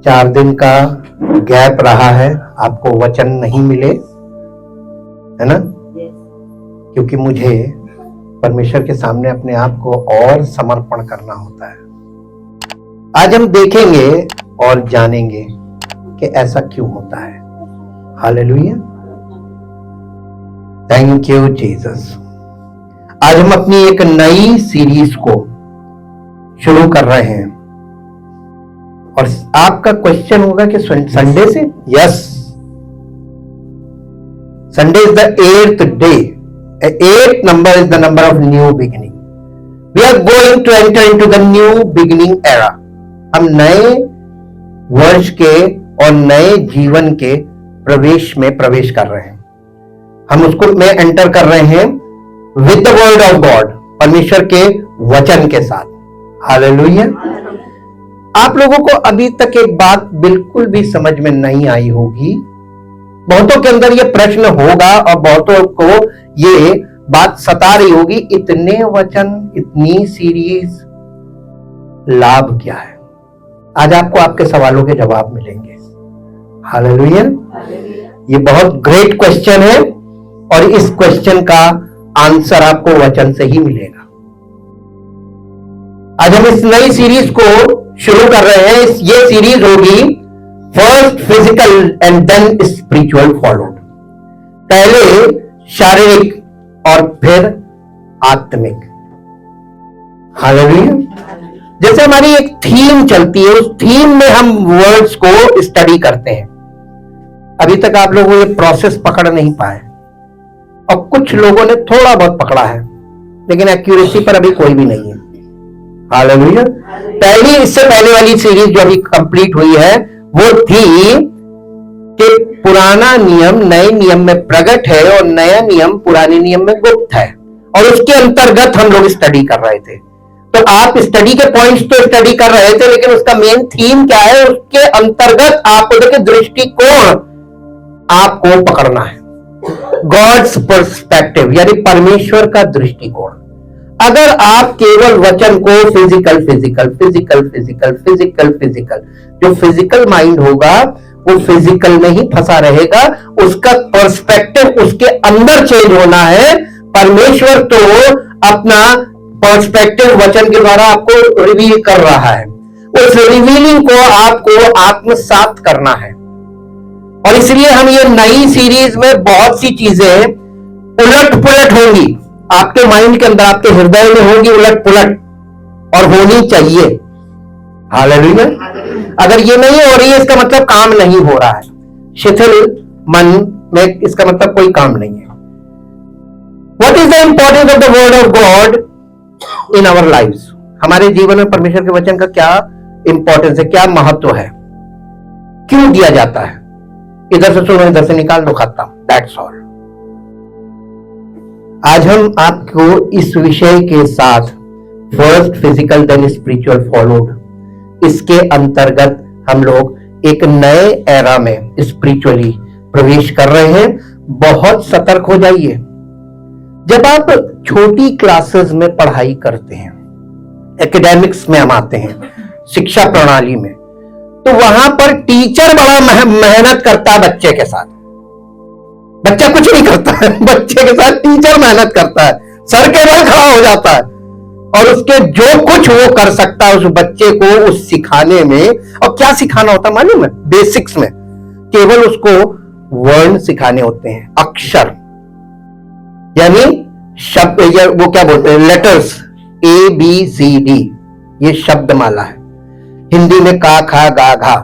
4 दिन का गैप रहा है, आपको वचन नहीं मिले, है ना? क्योंकि मुझे परमेश्वर के सामने अपने आप को और समर्पण करना होता है। आज हम देखेंगे और जानेंगे कि ऐसा क्यों होता है। Hallelujah, thank you Jesus. आज हम अपनी एक नई सीरीज को शुरू कर रहे हैं और आपका क्वेश्चन होगा कि संडे से? Yes, Sunday is the 8th day. 8th number is the number of new beginning. We are going to enter into the new beginning era. हम नए वर्ष के और नए जीवन के प्रवेश में प्रवेश कर रहे हैं। हम उसको में एंटर कर रहे हैं with the word of God, परमेश्वर के वचन के साथ। हालेलुया। आप लोगों को अभी तक एक बात बिल्कुल भी समझ में नहीं आई होगी। बहुतों के अंदर यह प्रश्न होगा और बहुतों को ये बात सता रही होगी, इतने वचन, इतनी सीरीज, लाभ क्या है? आज आपको आपके सवालों के जवाब मिलेंगे। हालेलुया। ये बहुत ग्रेट क्वेश्चन है और इस क्वेश्चन का आंसर आपको वचन से ही मिलेगा। आज हम इस नई सीरीज को शुरू कर रहे हैं। ये सीरीज होगी first physical and then spiritual followed. पहले शारीरिक और फिर आत्मिक। हालेलुया। जैसे हमारी एक थीम चलती है, उस थीम में हम वर्ड्स को स्टडी करते हैं। अभी तक आप लोगों ये प्रोसेस पकड़ नहीं पाए और कुछ लोगों ने थोड़ा बहुत पकड़ा है, लेकिन एक्यूरेसी पर अभी कोई भी नहीं है। हालेलुया। इससे पहले वाली सीरीज जो अभी कंप्लीट हुई है वो थी कि पुराना नियम नए नियम में प्रकट है और नया नियम पुराने नियम में गुप्त है, और उसके अंतर्गत हम लोग स्टडी कर रहे थे। तो आप स्टडी के पॉइंट्स तो स्टडी कर रहे थे, लेकिन उसका मेन थीम क्या है, उसके अंतर्गत आपको देखिए दृष्टिकोण आपको पकड़ना है। गॉड्स पर्सपेक्टिव, यानी परमेश्वर का दृष्टिकोण। अगर आप केवल वचन को physical physical physical physical physical physical, जो फिजिकल माइंड होगा वो फिजिकल में ही फंसा रहेगा। उसका पर्सपेक्टिव उसके अंदर चेंज होना है। परमेश्वर तो अपना पर्सपेक्टिव वचन के द्वारा आपको रिवील कर रहा है। उस रिवीलिंग को आपको आत्मसात करना है। और इसलिए हम ये नई सीरीज में बहुत सी चीजें उलट पुलट होंगी। आपके माइंड के अंदर, आपके हृदय में होगी उलट पुलट, और होनी चाहिए। हालेलुया। अगर ये नहीं हो रही है, इसका मतलब काम नहीं हो रहा है। शिथिल मन में इसका मतलब कोई काम नहीं है। What is the importance of the word of God in our lives? हमारे जीवन में परमेश्वर के वचन का क्या इंपॉर्टेंस है, क्या महत्व है, क्यों दिया जाता है? इधर से सुनो, इधर से निकाल दो, खत्म। That's all. आज हम आपको इस विषय के साथ first physical then spiritual followed, इसके अंतर्गत हम लोग एक नए एरा में स्पिरिचुअली प्रवेश कर रहे हैं। बहुत सतर्क हो जाइए। जब आप छोटी क्लासेस में पढ़ाई करते हैं, एकेडमिक्स में हम आते हैं, शिक्षा प्रणाली में, तो वहां पर टीचर बड़ा मेहनत करता है बच्चे के साथ। बच्चा कुछ नहीं करता है, बच्चे के साथ टीचर मेहनत करता है, सर के बल खड़ा हो जाता है और उसके जो कुछ वो कर सकता है उस बच्चे को उस सिखाने में। और क्या सिखाना होता है मालूम है? बेसिक्स में केवल उसको वर्ण सिखाने होते हैं, अक्षर, यानी शब्द, वो क्या बोलते हैं, लेटर्स, ABCD, ये शब्दमाला है। हिंदी में का खा गा घा,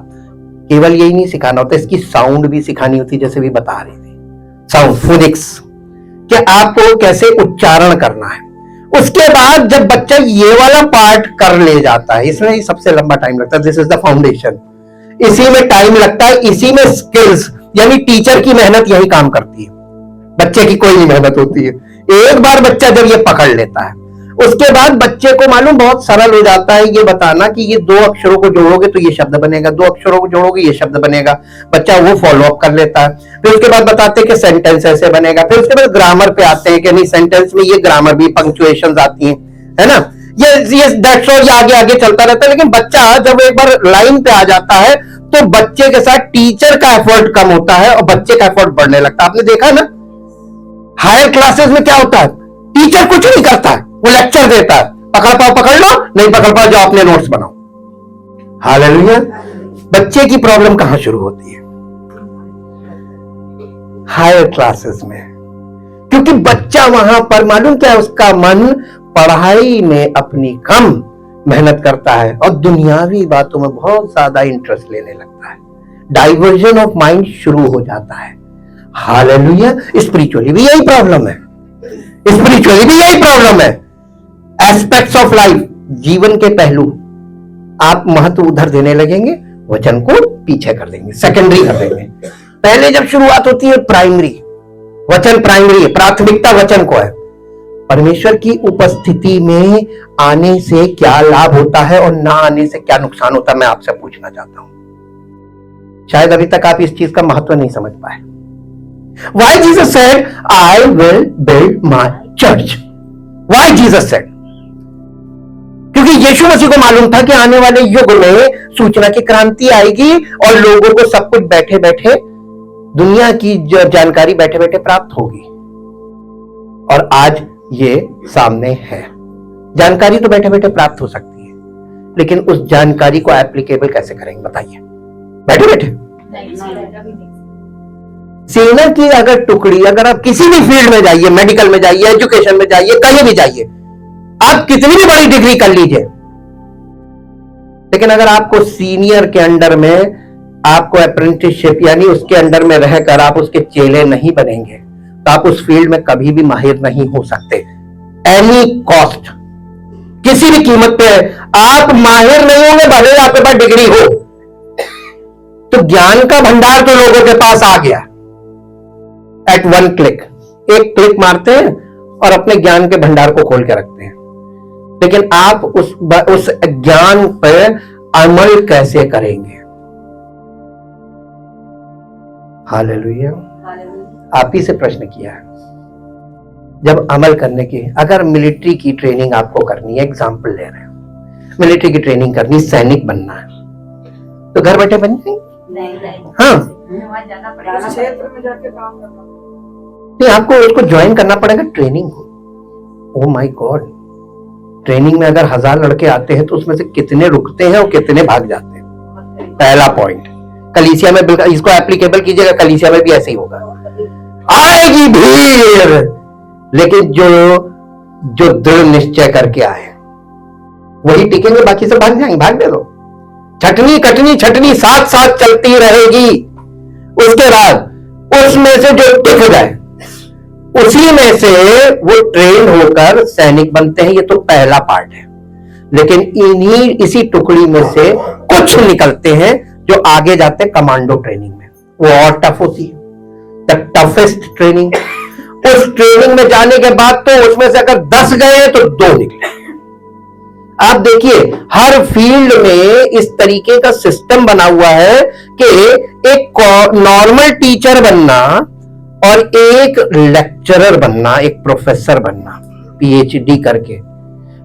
केवल यही नहीं सिखाना होता, इसकी साउंड भी सिखानी होती, जैसे भी बता रही थी, साउंड, फोनिक्स, कि आपको कैसे उच्चारण करना है। उसके बाद जब बच्चा ये वाला पार्ट कर ले जाता है, इसमें ही सबसे लंबा टाइम लगता है। This is the foundation. इसी में टाइम लगता है, इसी में स्किल्स, यानी टीचर की मेहनत यही काम करती है, बच्चे की कोई नहीं मेहनत होती है। एक बार बच्चा जब ये पकड़ लेता है, उसके बाद बच्चे को मालूम बहुत सरल हो जाता है ये बताना कि ये 2 अक्षरों को जोड़ोगे तो ये शब्द बनेगा, 2 अक्षरों को जोड़ोगे ये शब्द बनेगा। बच्चा वो फॉलो अप कर लेता है। फिर उसके बाद बताते हैं कि सेंटेंस ऐसे बनेगा। फिर उसके बाद ग्रामर पे आते हैं कि नहीं, सेंटेंस में ये ग्रामर भी, पंक्चुएशंस आती हैं, है ना, ये दैट्स ऑल, ये आगे आगे चलता रहता है। लेकिन बच्चा जब एक बार लाइन पे आ जाता है तो बच्चे के साथ टीचर का एफर्ट कम होता है और बच्चे का एफर्ट बढ़ने लगता है। आपने देखा ना, हायर क्लासेस में क्या होता है, टीचर कुछ नहीं करता है, वो लेक्चर देता है, पकड़ पाओ पकड़ लो, नहीं पकड़ पाओ जाओ अपने नोट्स बनाओ। हालेलुया। बच्चे की प्रॉब्लम कहां शुरू होती है? हायर क्लासेस में, क्योंकि बच्चा वहां पर मालूम क्या है, उसका मन पढ़ाई में अपनी कम मेहनत करता है और दुनियावी बातों में बहुत ज्यादा इंटरेस्ट लेने लगता है। डाइवर्जन ऑफ माइंड शुरू हो जाता है। हालेलुया। स्पिरिचुअली भी यही प्रॉब्लम है, स्पिरिचुअली भी यही प्रॉब्लम है। एस्पेक्ट्स ऑफ लाइफ, जीवन के पहलू, आप महत्व उधर देने लगेंगे, वचन को पीछे कर देंगे, सेकेंडरी कर देंगे। पहले जब शुरुआत होती है प्राइमरी, वचन प्राइमरी है, प्राथमिकता वचन को है। परमेश्वर की उपस्थिति में आने से क्या लाभ होता है और ना आने से क्या नुकसान होता है, मैं आपसे पूछना चाहता हूं। शायद अभी तक आप इस चीज का महत्व नहीं समझ पाए। Why Jesus said, I will build my church? Why Jesus said? क्योंकि यीशु मसीह को मालूम था कि आने वाले युग में सूचना की क्रांति आएगी और लोगों को सब कुछ बैठे बैठे, दुनिया की जानकारी बैठे बैठे प्राप्त होगी। और आज ये सामने है। जानकारी तो बैठे बैठे प्राप्त हो सकती है, लेकिन उस जानकारी को एप्लीकेबल कैसे करेंगे बताइए? बैठे बैठे सेना की अगर टुकड़ी, अगर आप किसी भी फील्ड में जाइए, मेडिकल में जाइए, एजुकेशन में जाइए, कहीं भी जाइए, आप कितनी भी बड़ी डिग्री कर लीजिए, लेकिन अगर आपको सीनियर के अंडर में, आपको अप्रेंटिसशिप यानी उसके अंडर में रहकर आप उसके चेले नहीं बनेंगे, तो आप उस फील्ड में कभी भी माहिर नहीं हो सकते। एनी कॉस्ट, किसी भी कीमत पे आप माहिर नहीं होंगे, भले आपके पास डिग्री हो। तो ज्ञान का भंडार तो लोगों के पास आ गया एट वन क्लिक। एक क्लिक मारते हैं और अपने ज्ञान के भंडार को खोल के रखते हैं, लेकिन आप उस ज्ञान पर अमल कैसे करेंगे? हालेलुया। आप ही से प्रश्न किया है। जब अमल करने की, अगर मिलिट्री की ट्रेनिंग आपको करनी है, एग्जाम्पल ले रहे हैं, मिलिट्री की ट्रेनिंग करनी, सैनिक बनना है, तो घर बैठे बन जाएंगे? हाँ, क्षेत्र में जाके काम करना नहीं, आपको उसको ज्वाइन करना पड़ेगा ट्रेनिंग को। ओह माय गॉड, ट्रेनिंग में अगर 1000 लड़के आते हैं तो उसमें से कितने रुकते हैं और कितने भाग जाते हैं? पहला पॉइंट। कलीसिया में बिल्कुल इसको एप्लीकेबल कीजिएगा, कलीसिया में भी ऐसे ही होगा। आएगी भीड़, लेकिन जो दृढ़ निश्चय करके आए वही टिकेंगे, बाकी सब भाग जाएंगे। भाग दे दो, छटनी कटनी छटनी साथ साथ चलती रहेगी। उसके बाद उसमें से जो टिक जाए, उसी में से वो ट्रेन होकर सैनिक बनते हैं। ये तो पहला पार्ट है, लेकिन इसी टुकड़ी में से कुछ निकलते हैं जो आगे जाते हैं कमांडो ट्रेनिंग में। वो और टफ होती है, द टफेस्ट ट्रेनिंग। उस ट्रेनिंग में जाने के बाद तो उसमें से अगर 10 गए तो 2 निकले। आप देखिए, हर फील्ड में इस तरीके का सिस्टम बना हुआ है कि एक नॉर्मल टीचर बनना और एक लेक्चरर बनना, एक प्रोफेसर बनना, पीएचडी करके।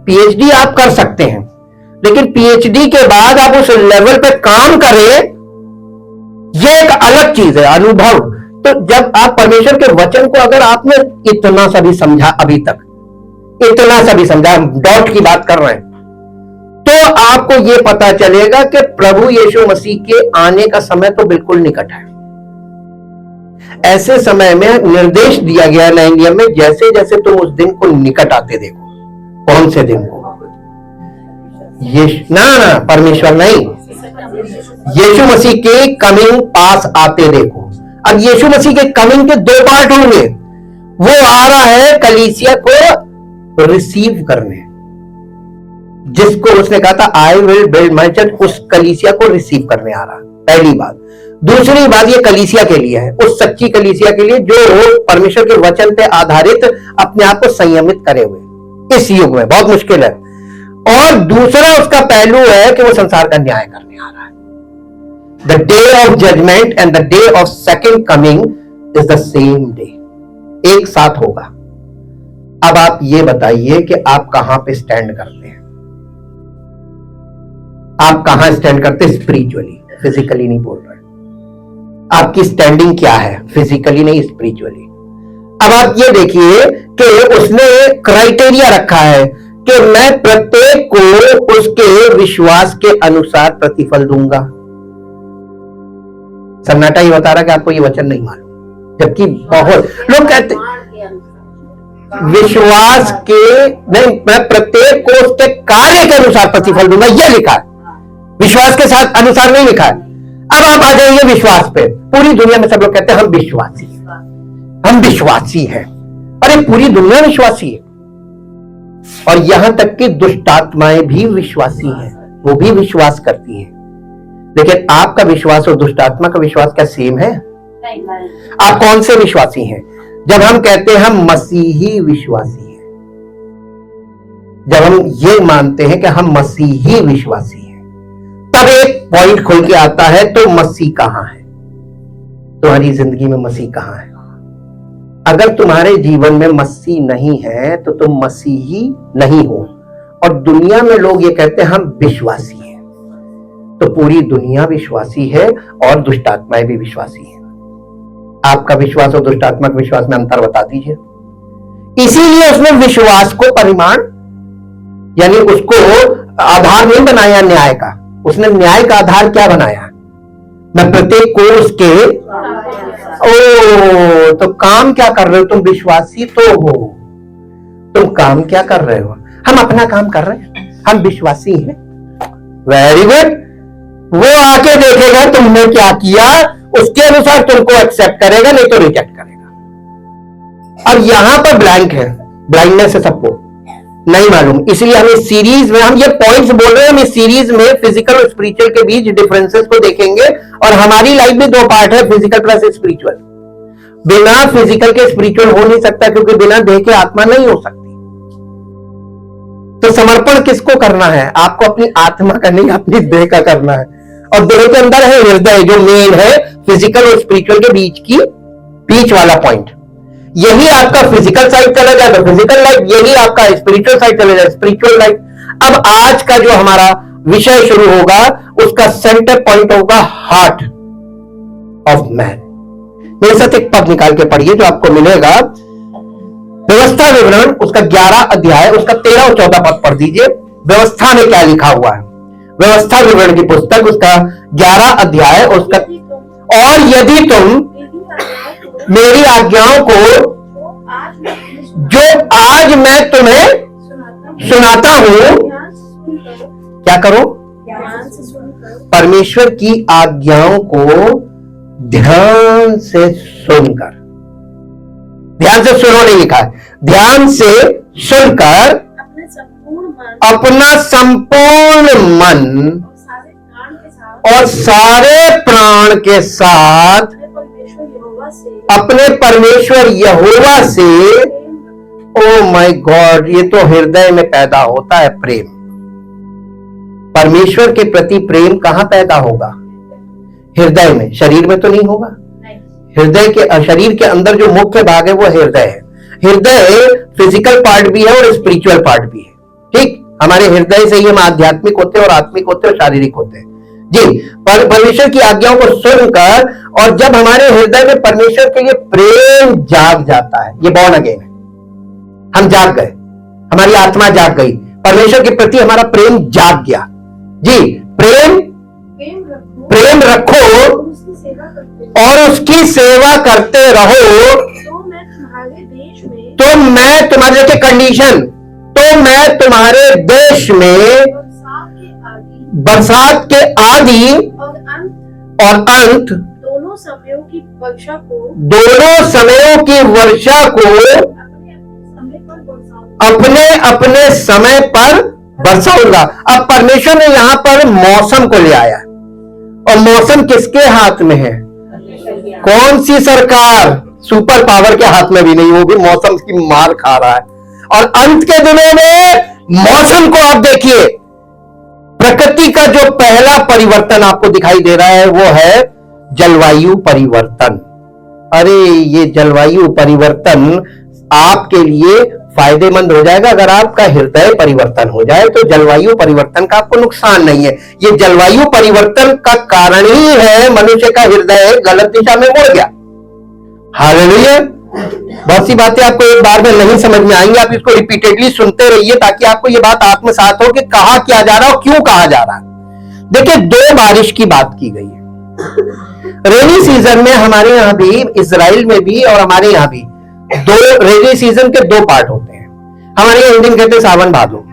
पीएचडी आप कर सकते हैं, लेकिन पीएचडी के बाद आप उस लेवल पे काम करें, यह एक अलग चीज है, अनुभव। तो जब आप परमेश्वर के वचन को अगर आपने इतना सा भी समझा, अभी तक इतना सा भी समझा, डॉट की बात कर रहे हैं, तो आपको यह पता चलेगा कि प्रभु यीशु मसीह के आने का समय तो बिल्कुल निकट है। ऐसे समय में निर्देश दिया गया है नए नियम में, जैसे जैसे तुम उस दिन को निकट आते देखो। कौन से दिन को? ना परमेश्वर नहीं, यीशु मसीह के कमिंग पास आते देखो। अब यीशु मसीह के कमिंग के 2 पार्ट होंगे। वो आ रहा है कलीसिया को रिसीव करने, जिसको उसने कहा था I will build my church, उस कलीसिया को रिसीव करने आ रहा है। पहली बात। दूसरी बात, ये कलीसिया के लिए है, उस सच्ची कलीसिया के लिए जो परमेश्वर के वचन पे आधारित अपने आप को संयमित करे हुए इस युग में बहुत मुश्किल है। और दूसरा उसका पहलू है कि वो संसार का न्याय करने आ रहा है। The day of judgment and the day of second coming is the same day, एक साथ होगा। अब आप ये बताइए कि आप कहां पे स्टैंड करते हैं? आप कहां स्टैंड करते हैं स्पिरिचुअली? फिजिकली नहीं बोल रहे। आपकी स्टैंडिंग क्या है, फिजिकली नहीं, स्पिरिचुअली। अब आप ये देखिए कि उसने क्राइटेरिया रखा है कि मैं प्रत्येक को उसके विश्वास के अनुसार प्रतिफल दूंगा। सन्नाटा ही बता रहा कि आपको ये वचन नहीं मालूम, जबकि बहुत लोग कहते विश्वास के नहीं, मैं प्रत्येक को उसके कार्य के अनुसार प्रतिफल दूंगा, यह लिखा है, विश्वास के साथ अनुसार नहीं लिखा है। अब आप आ जाइए विश्वास पे। पूरी दुनिया में सब लोग कहते हैं हम विश्वासी हैं, हम विश्वासी हैं। अरे पूरी दुनिया विश्वासी है, और यहां तक कि दुष्टात्माएं भी विश्वासी हैं, वो भी विश्वास करती हैं। लेकिन आपका विश्वास और दुष्टात्मा का विश्वास क्या सेम है? आप कौन से विश्वासी हैं? जब हम कहते हैं हम मसीही विश्वासी हैं, जब हम ये मानते हैं कि हम मसीही विश्वासी हैं, तब एक पॉइंट खुल के आता है, तो मसीह कहां है? तुम्हारी जिंदगी में मसीह कहां है? अगर तुम्हारे जीवन में मसीह नहीं है तो तुम मसीही नहीं हो। और दुनिया में लोग ये कहते हैं हम विश्वासी हैं, तो पूरी दुनिया विश्वासी है और दुष्टात्माएं भी विश्वासी हैं। आपका विश्वास और दुष्टात्मा के विश्वास में अंतर बता दीजिए। इसीलिए उसने विश्वास को परिमाण यानी उसको आधार नहीं बनाया न्याय का, उसने न्याय का आधार क्या बनाया? मैं प्रत्येक को उसके तो काम क्या कर रहे हो तुम? विश्वासी तो हो, तुम काम क्या कर रहे हो? हम अपना काम कर रहे हैं, हम विश्वासी हैं। Very good. वो आके देखेगा तुमने क्या किया, उसके अनुसार तुमको एक्सेप्ट करेगा, नहीं तो रिजेक्ट करेगा। अब यहां पर ब्लैंक है, ब्लाइंडनेस है, सबको नहीं मालूम। इसलिए हम इस सीरीज में, हम ये पॉइंट्स बोल रहे हैं, हम इस सीरीज में फिजिकल और स्पिरिचुअल के बीच डिफरेंसेस को देखेंगे। और हमारी लाइफ में दो पार्ट है, फिजिकल प्लस स्पिरिचुअल। बिना फिजिकल के स्पिरिचुअल हो नहीं सकता, क्योंकि बिना देह के आत्मा नहीं हो सकती। तो समर्पण किसको करना है? आपको अपनी आत्मा का नहीं, अपनी देह का करना है। और देह के अंदर है हृदय, जो मेन है फिजिकल और स्पिरिचुअल के बीच वाला पॉइंट। यही आपका फिजिकल साइड चला जाए तो फिजिकल लाइफ, यही आपका स्पिरिचुअल साइड चला जाए स्पिरिचुअल लाइफ। अब आज का जो हमारा विषय शुरू होगा, उसका सेंटर पॉइंट होगा हार्ट ऑफ मैन। मेरे साथ एक पद निकाल के पढ़िए जो आपको मिलेगा, व्यवस्था विवरण उसका 11 अध्याय उसका 13 और 14 पद पढ़ दीजिए। व्यवस्था में क्या लिखा हुआ है? व्यवस्था विवरण की पुस्तक उसका 11 अध्याय उसका, और यदि तुम मेरी आज्ञाओं को जो आज मैं तुम्हें सुनाता हूं, क्या करो? परमेश्वर की आज्ञाओं को ध्यान से सुनकर, ध्यान से सुनो नहीं लिखा है, ध्यान से सुनकर अपना संपूर्ण मन और सारे प्राण के साथ अपने परमेश्वर यहोवा से, ओ माय गॉड, ये तो हृदय में पैदा होता है प्रेम। परमेश्वर के प्रति प्रेम कहां पैदा होगा? हृदय में, शरीर में तो नहीं होगा। हृदय के, शरीर के अंदर जो मुख्य भाग है वो हृदय है। हृदय फिजिकल पार्ट भी है और स्पिरिचुअल पार्ट भी है। ठीक, हमारे हृदय से ही हम आध्यात्मिक होते हैं और आत्मिक होते हैं और शारीरिक होते हैं जी। पर परमेश्वर की आज्ञाओं को सुनकर, और जब हमारे हृदय में परमेश्वर के लिए प्रेम जाग जाता है, ये बॉर्न अगेन है, हम जाग गए, हमारी आत्मा जाग गई, परमेश्वर के प्रति हमारा प्रेम जाग गया जी। प्रेम रखो और उसकी सेवा करते रहो, तो मैं तुम्हारे के कंडीशन, तो मैं तुम्हारे देश में बरसात के आदि और अंत दोनों समयों की वर्षा को अपने अपने समय पर बरसाऊंगा। अब परमेश्वर ने यहां पर मौसम को ले आया, और मौसम किसके हाथ में है? कौन सी सरकार? सुपर पावर के हाथ में भी नहीं, वो भी मौसम की मार खा रहा है। और अंत के दिनों में मौसम को आप देखिए, प्रकृति का जो पहला परिवर्तन आपको दिखाई दे रहा है वो है जलवायु परिवर्तन। अरे ये जलवायु परिवर्तन आपके लिए फायदेमंद हो जाएगा अगर आपका हृदय परिवर्तन हो जाए। तो जलवायु परिवर्तन का आपको नुकसान नहीं है। ये जलवायु परिवर्तन का कारण ही है मनुष्य का हृदय गलत दिशा में मुड़ गया। हालेलुया। बहुत सी बातें आपको एक बार में नहीं समझ में आएंगी, आप इसको रिपीटेडली सुनते रहिए ताकि आपको ये बात आत्मसात हो कि कहा क्या जा रहा है और क्यों कहा जा रहा है। देखिए, 2 बारिश की बात की गई है। रेनी सीजन में हमारे यहां भी, इजराइल में भी और हमारे यहां भी 2 रेनी सीजन के 2 पार्ट होते हैं। हमारे यहाँ हिंदी में कहते हैं सावन भादो।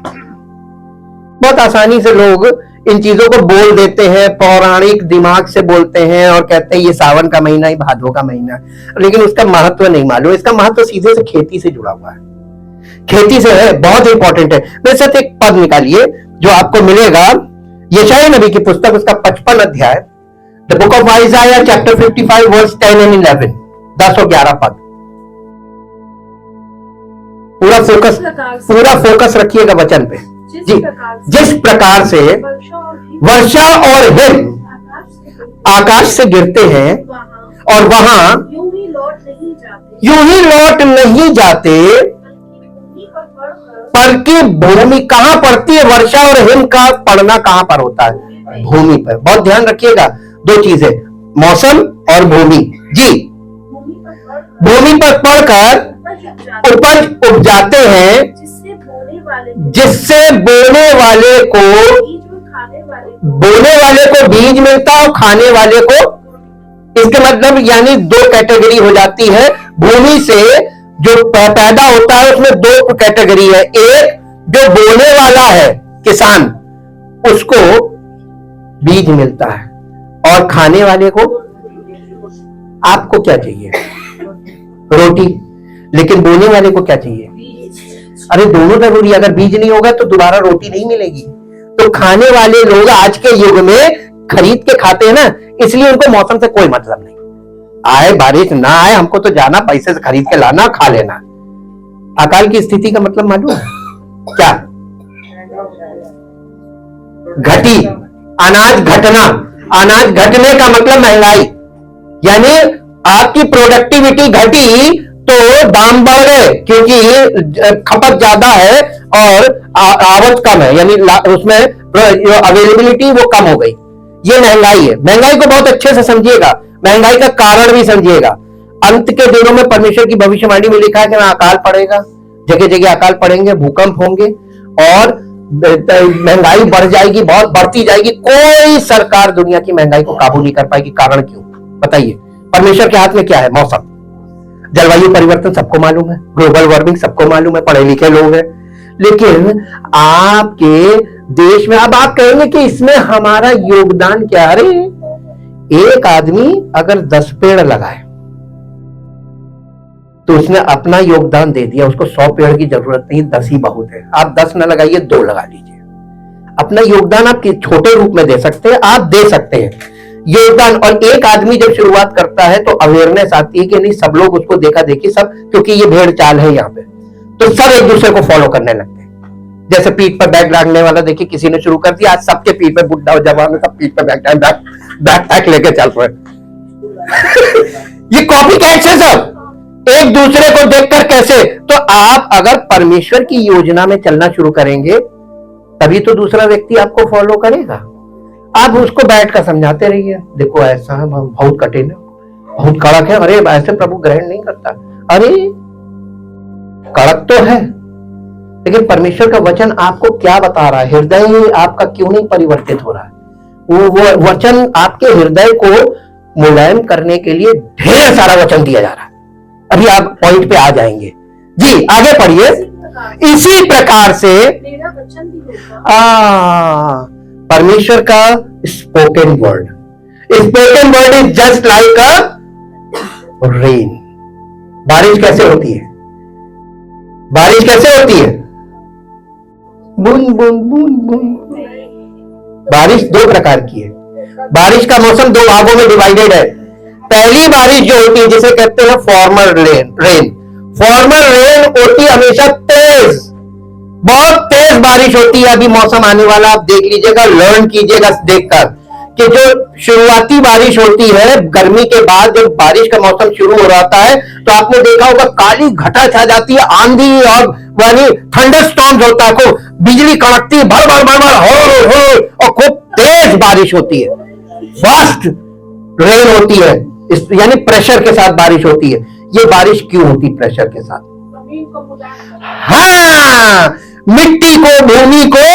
बहुत आसानी से लोग इन चीजों को बोल देते हैं, पौराणिक दिमाग से बोलते हैं और कहते हैं ये सावन का महीना ही भादो का महीना है, लेकिन उसका महत्व नहीं मालूम। इसका महत्व सीधे से खेती से जुड़ा हुआ है, खेती से है, बहुत इंपॉर्टेंट है। मेरे साथ एक पद निकालिए जो आपको मिलेगा यशायाह नबी की पुस्तक, उसका 55 अध्याय, the book of Isaiah chapter 55 verse 10 and 11, 10 और 11 पद। पूरा फोकस रखिएगा वचन पे। जी, जिस प्रकार से वर्षा और हिम आकाश से गिरते हैं और वहां यूं ही लौट नहीं जाते, बल्कि भूमि कहां पड़ती है? वर्षा और हिम का पड़ना कहां पर होता है? भूमि पर। बहुत ध्यान रखिएगा, 2 चीजें, मौसम और भूमि। जी, भूमि पर पड़कर उपज उपजाते हैं, जिससे बोने वाले को बीज मिलता है और खाने वाले को। इसके मतलब यानी 2 कैटेगरी हो जाती है। भूमि से जो पैदा होता है उसमें 2 कैटेगरी है। एक जो बोने वाला है किसान, उसको बीज मिलता है, और खाने वाले को आपको क्या चाहिए? रोटी। लेकिन बोने वाले को क्या चाहिए? अरे दोनों जरूरी। अगर बीज नहीं होगा तो दोबारा रोटी नहीं मिलेगी। तो खाने वाले लोग आज के युग में खरीद के खाते हैं ना, इसलिए उनको मौसम से कोई मतलब नहीं। आए बारिश ना आए, हमको तो जाना, पैसे से खरीद के लाना, खा लेना। अकाल की स्थिति का मतलब मालूम है क्या? घटी, अनाज घटना। अनाज घटने का मतलब महंगाई, यानी आपकी प्रोडक्टिविटी घटी तो दाम बढ़ गए, क्योंकि खपत ज्यादा है और आवक कम है, यानी उसमें अवेलेबिलिटी वो कम हो गई। ये महंगाई है। महंगाई को बहुत अच्छे से समझिएगा, महंगाई का कारण भी समझिएगा। अंत के दिनों में परमेश्वर की भविष्यवाणी में लिखा है कि अकाल पड़ेगा, जगह जगह अकाल पड़ेंगे, भूकंप होंगे और महंगाई बढ़ जाएगी, बहुत बढ़ती जाएगी। कोई सरकार दुनिया की महंगाई को काबू नहीं कर पाएगी। कारण क्यों? बताइए। परमेश्वर के हाथ में क्या है? मौसम। जलवायु परिवर्तन सबको मालूम है, ग्लोबल वार्मिंग सबको मालूम है, पढ़े लिखे लोग हैं। लेकिन आपके देश में अब आप कहेंगे कि इसमें हमारा योगदान क्या? अरे एक आदमी अगर 10 पेड़ लगाए तो उसने अपना योगदान दे दिया। उसको 100 पेड़ की जरूरत नहीं, 10 ही बहुत है। आप 10 न लगाइए, 2 लगा लीजिए। अपना योगदान आप छोटे रूप में दे सकते हैं, आप दे सकते हैं योगदान। और एक आदमी जब शुरुआत करता है तो अवेयरनेस आती है कि नहीं, सब लोग उसको देखा देखी, सब, क्योंकि ये भेड़ चाल है यहाँ पे, तो सब एक दूसरे को फॉलो करने लगते हैं। जैसे पीठ पर बैग डालने वाला, देखिए किसी ने शुरू कर दिया, आज सबके पीठ पे, बुढ़ा और जवान सब पीठ पर बैग लेके चल रहे ये कॉपी कैट है सब, एक दूसरे को देखकर कैसे। तो आप अगर परमेश्वर की योजना में चलना शुरू करेंगे तभी तो दूसरा व्यक्ति आपको फॉलो करेगा। आप उसको बैठ कर समझाते रहिए, देखो ऐसा है, बहुत कठिन है, बहुत कड़क है, अरे ऐसे प्रभु ग्रहण नहीं करता। अरे कड़क तो है, लेकिन परमेश्वर का वचन आपको क्या बता रहा है? हृदय आपका क्यों नहीं परिवर्तित हो रहा है? वो वचन आपके हृदय को मुलायम करने के लिए ढेर सारा वचन दिया जा रहा है। अभी आप पॉइंट पे आ जाएंगे। जी आगे पढ़िए। इसी प्रकार से परमेश्वर का spoken word is just like a rain. बारिश कैसे होती है? बारिश कैसे होती है? बूंद बूंद बूंद बूंद। बारिश 2 प्रकार की है। बारिश का मौसम 2 भागों में डिवाइडेड है। पहली बारिश जो होती है जिसे कहते हैं फॉर्मल रेन। फॉर्मल रेन होती है हमेशा तेज, बहुत तेज बारिश होती है। अभी मौसम आने वाला, आप देख लीजिएगा, लर्न कीजिएगा देखकर कि जो शुरुआती बारिश होती है गर्मी के बाद, जब बारिश का मौसम शुरू हो जाता है तो आपने देखा होगा काली घटा छा जाती है, आंधी और यानी थंडर स्टॉर्म होता है, खूब बिजली कड़कती है, भर भर भर भर हो और खूब तेज बारिश होती है, फास्ट रेन होती है, यानी प्रेशर के साथ बारिश होती है। ये बारिश क्यों होती प्रेशर के साथ? हाँ, मिट्टी को, भूमि को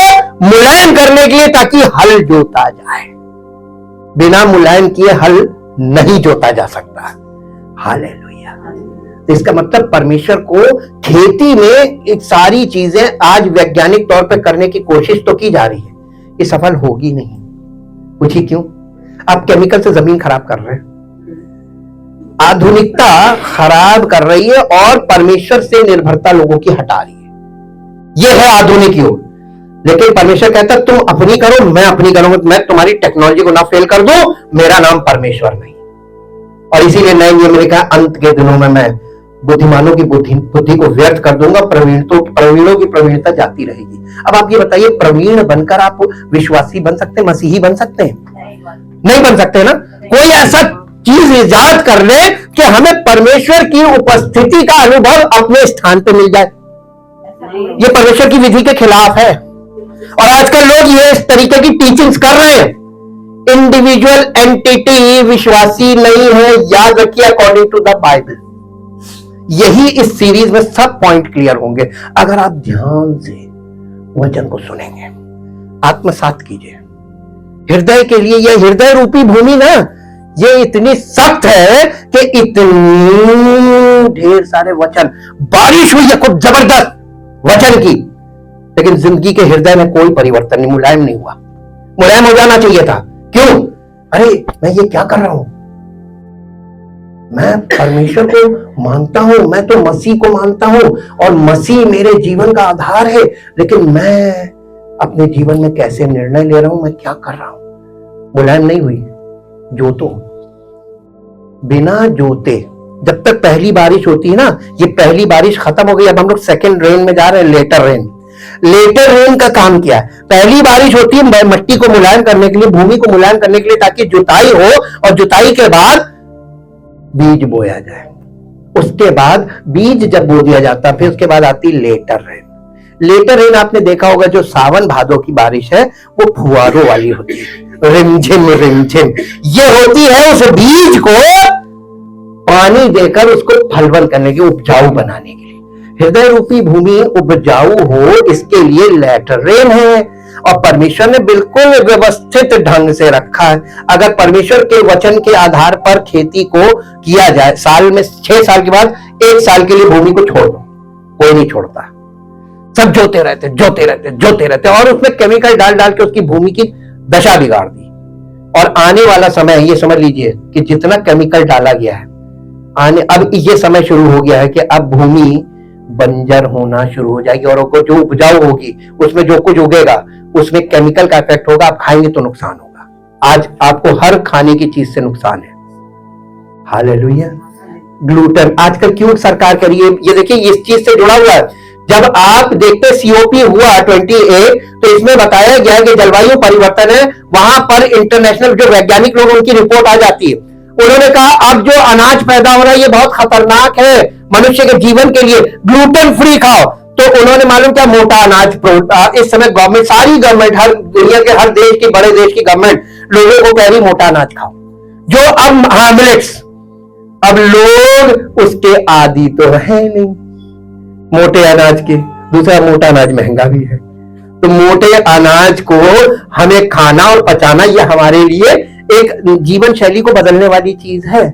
मुलायम करने के लिए, ताकि हल जोता जाए। बिना मुलायम किए हल नहीं जोता जा सकता। हालेलुया। तो इसका मतलब परमेश्वर को खेती में एक सारी चीजें आज वैज्ञानिक तौर पर करने की कोशिश तो की जा रही है, ये सफल होगी नहीं। पूछिए क्यों? आप केमिकल से जमीन खराब कर रहे हैं, आधुनिकता खराब कर रही है और परमेश्वर से निर्भरता लोगों की हटा रही है। यह है आधुनिक युग। लेकिन परमेश्वर कहता है तुम अपनी करो, मैं अपनी करूंगा, मैं तुम्हारी टेक्नोलॉजी को ना फेल कर दूं, मेरा नाम परमेश्वर नहीं। और इसीलिए नए नियम में लिखा है, अंत के दिनों में मैं बुद्धिमानों की बुद्धि को व्यर्थ कर दूंगा, प्रवीणों की प्रवीणता जाती रहेगी। अब आप ये बताइए, प्रवीण बनकर आप विश्वासी बन सकते हैं, मसीही बन सकते हैं? नहीं बन सकते ना। कोई ऐसा चीज इजाद कर ले कि हमें परमेश्वर की उपस्थिति का अनुभव अपने स्थान पे मिल जाए, ये परमेश्वर की विधि के खिलाफ है। और आजकल लोग ये इस तरीके की टीचिंग्स कर रहे हैं। इंडिविजुअल एंटिटी विश्वासी नहीं है, याद रखिए, अकॉर्डिंग टू द बाइबल। यही इस सीरीज में सब पॉइंट क्लियर होंगे अगर आप ध्यान से वचन को सुनेंगे, आत्मसात कीजिए। हृदय के लिए यह हृदय रूपी भूमि ना, ये इतनी सख्त है कि इतनी ढेर सारे वचन, बारिश हुई है खूब जबरदस्त वचन की, लेकिन जिंदगी के हृदय में कोई परिवर्तन नहीं, मुलायम नहीं हुआ। मुलायम हो जाना चाहिए था। क्यों? अरे मैं ये क्या कर रहा हूं? मैं परमेश्वर को मानता हूं, मैं तो मसीह को मानता हूं और मसीह मेरे जीवन का आधार है, लेकिन मैं अपने जीवन में कैसे निर्णय ले रहा हूं, मैं क्या कर रहा हूं? मुलायम नहीं हुई। जोतो, बिना जोते, जब तक पहली बारिश होती है ना, ये पहली बारिश खत्म हो गई, अब हम लोग सेकेंड रेन में जा रहे हैं, लेटर रेन। लेटर रेन का काम क्या है? पहली बारिश होती है मिट्टी को मुलायम करने के लिए, भूमि को मुलायम करने के लिए, ताकि जुताई हो, और जुताई के बाद बीज बोया जाए। उसके बाद बीज जब बो दिया जाता, फिर उसके बाद आती लेटर रेन। लेटर रेन आपने देखा होगा, जो सावन भादो की बारिश है वो फुहारों वाली होती है, रिमझिम रिमझिम। ये होती है उस बीज को पानी देकर उसको फलवन करने के, उपजाऊ बनाने के लिए। हृदय रूपी भूमि उपजाऊ हो, इसके लिए लेटर रेन है। और परमेश्वर ने बिल्कुल व्यवस्थित ढंग से रखा है। अगर परमेश्वर के वचन के आधार पर खेती को किया जाए, साल में 6 साल के बाद 1 साल के लिए भूमि को छोड़ दो, कोई नहीं छोड़ता, सब जोते रहते जोते रहते जोते रहते, और उसमें केमिकल डाल डाल के उसकी भूमि की दशा बिगाड़ दी। और आने वाला समय, ये समझ लीजिए कि जितना केमिकल डाला गया है, अब ये समय शुरू हो गया है कि अब भूमि बंजर होना शुरू हो जाएगी, और जो उपजाऊ होगी उसमें जो कुछ उगेगा उसमें केमिकल का इफेक्ट होगा, आप खाएंगे तो नुकसान होगा। आज आपको हर खाने की चीज से नुकसान है। हालेलुया। ग्लूटेन आजकल क्यों सरकार कह रही है, ये देखिए इस चीज से जुड़ा हुआ है। जब आप देखते COP हुआ 28, तो इसमें बताया गया कि जलवायु परिवर्तन है, वहां पर इंटरनेशनल जो वैज्ञानिक लोग, उनकी रिपोर्ट आ जाती है। उन्होंने कहा अब जो अनाज पैदा हो रहा है ये बहुत खतरनाक है मनुष्य के जीवन के लिए, ग्लूटेन फ्री खाओ। तो उन्होंने मालूम क्या, मोटा अनाज, इस समय गवर्नमेंट, सारी गवर्नमेंट, हर दुनिया के हर देश की, बड़े देश की गवर्नमेंट लोगों को कह रही मोटा अनाज खाओ, जो अब, हाँ, मिलेट्स। अब लोग उसके आदी तो है नहीं मोटे अनाज के, दूसरा मोटा अनाज महंगा भी है। तो मोटे अनाज को हमें खाना और पचाना, यह हमारे लिए एक जीवन शैली को बदलने वाली चीज है।